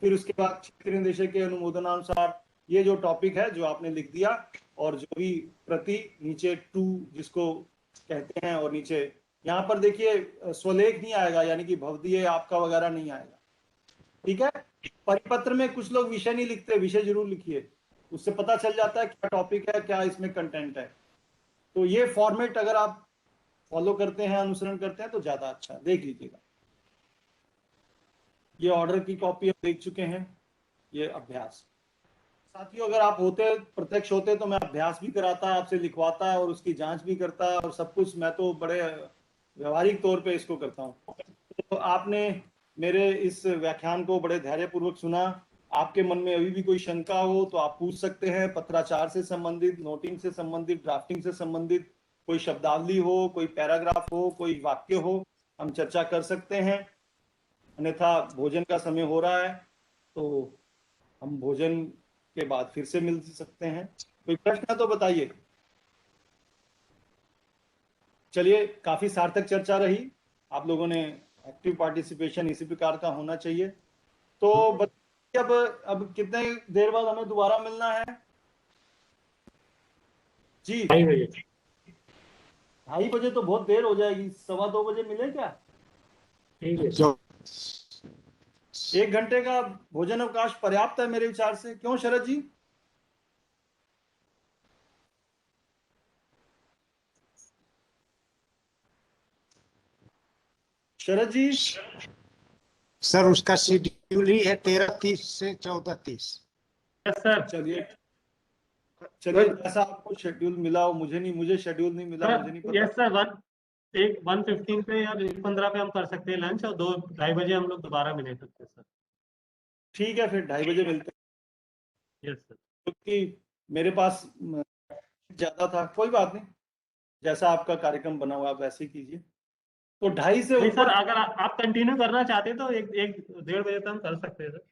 फिर उसके बाद क्षेत्र निदेशक के अनुमोदनानुसार ये जो टॉपिक है जो आपने लिख दिया, और जो भी प्रति नीचे टू जिसको कहते हैं, और नीचे यहाँ पर देखिए स्वलेख नहीं आएगा, यानी कि भवदीय आपका वगैरह नहीं आएगा, ठीक है। परिपत्र में कुछ लोग विषय नहीं लिखते, विषय जरूर लिखिए, उससे पता चल जाता है क्या टॉपिक है, क्या इसमें कंटेंट है। तो ये फॉर्मेट अगर आप फॉलो करते हैं, अनुसरण करते हैं तो ज्यादा अच्छा है, देख लीजिएगा। ये ऑर्डर की कॉपी आप देख चुके हैं, ये अभ्यास। साथियों, अगर आप होते, प्रत्यक्ष होते तो मैं अभ्यास भी कराता, आपसे लिखवाता और उसकी जांच भी करता और सब कुछ। मैं तो बड़े व्यवहारिक तौर पे इसको करता हूँ। तो आपने मेरे इस व्याख्यान को बड़े धैर्यपूर्वक सुना। आपके मन में अभी भी कोई शंका हो तो आप पूछ सकते हैं, पत्राचार से संबंधित, नोटिंग से संबंधित, ड्राफ्टिंग से संबंधित, कोई शब्दावली हो, कोई पैराग्राफ हो, कोई वाक्य हो, हम चर्चा कर सकते हैं। अन्यथा भोजन का समय हो रहा है, तो हम भोजन के बाद फिर से मिल सकते हैं। कोई प्रश्न है तो बताइए। चलिए, काफी सार्थक चर्चा रही, आप लोगों ने एक्टिव पार्टिसिपेशन इसी प्रकार का होना चाहिए। तो बताइए, अब कितने देर बाद हमें दोबारा मिलना है? जी 2:30 बजे। 2:30 बजे तो बहुत देर हो जाएगी, 2:15 बजे मिले क्या? ठीक है। जो 1 घंटे का भोजन अवकाश पर्याप्त है मेरे विचार से, क्यों शरद जी? शरद जी, सर उसका शेड्यूल ही है 13:30 से 14:30। Yes sir. चलिए ऐसा आपको शेड्यूल मिला हो, मुझे शेड्यूल नहीं मिला, मुझे नहीं पता। यस सर, 1:15 पे या 1:15 पे हम कर सकते हैं लंच, और 2-2:30 बजे हम लोग दोबारा मिले सकते हैं सर। ठीक है, फिर 2:30 बजे मिलते हैं, यस सर। क्योंकि मेरे पास ज्यादा था। कोई बात नहीं, जैसा आपका कार्यक्रम बना हुआ आप वैसे ही कीजिए। तो 2:30 से नहीं सर, ऊपर अगर आप कंटिन्यू करना चाहते हैं तो 1-1:30 बजे तक हम कर सकते हैं सर।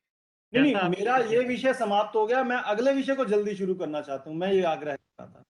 नहीं, जैसा आप- मेरा ये विषय समाप्त हो गया, मैं अगले विषय को जल्दी शुरू करना चाहता हूँ, मैं ये आग्रह कर रहा था।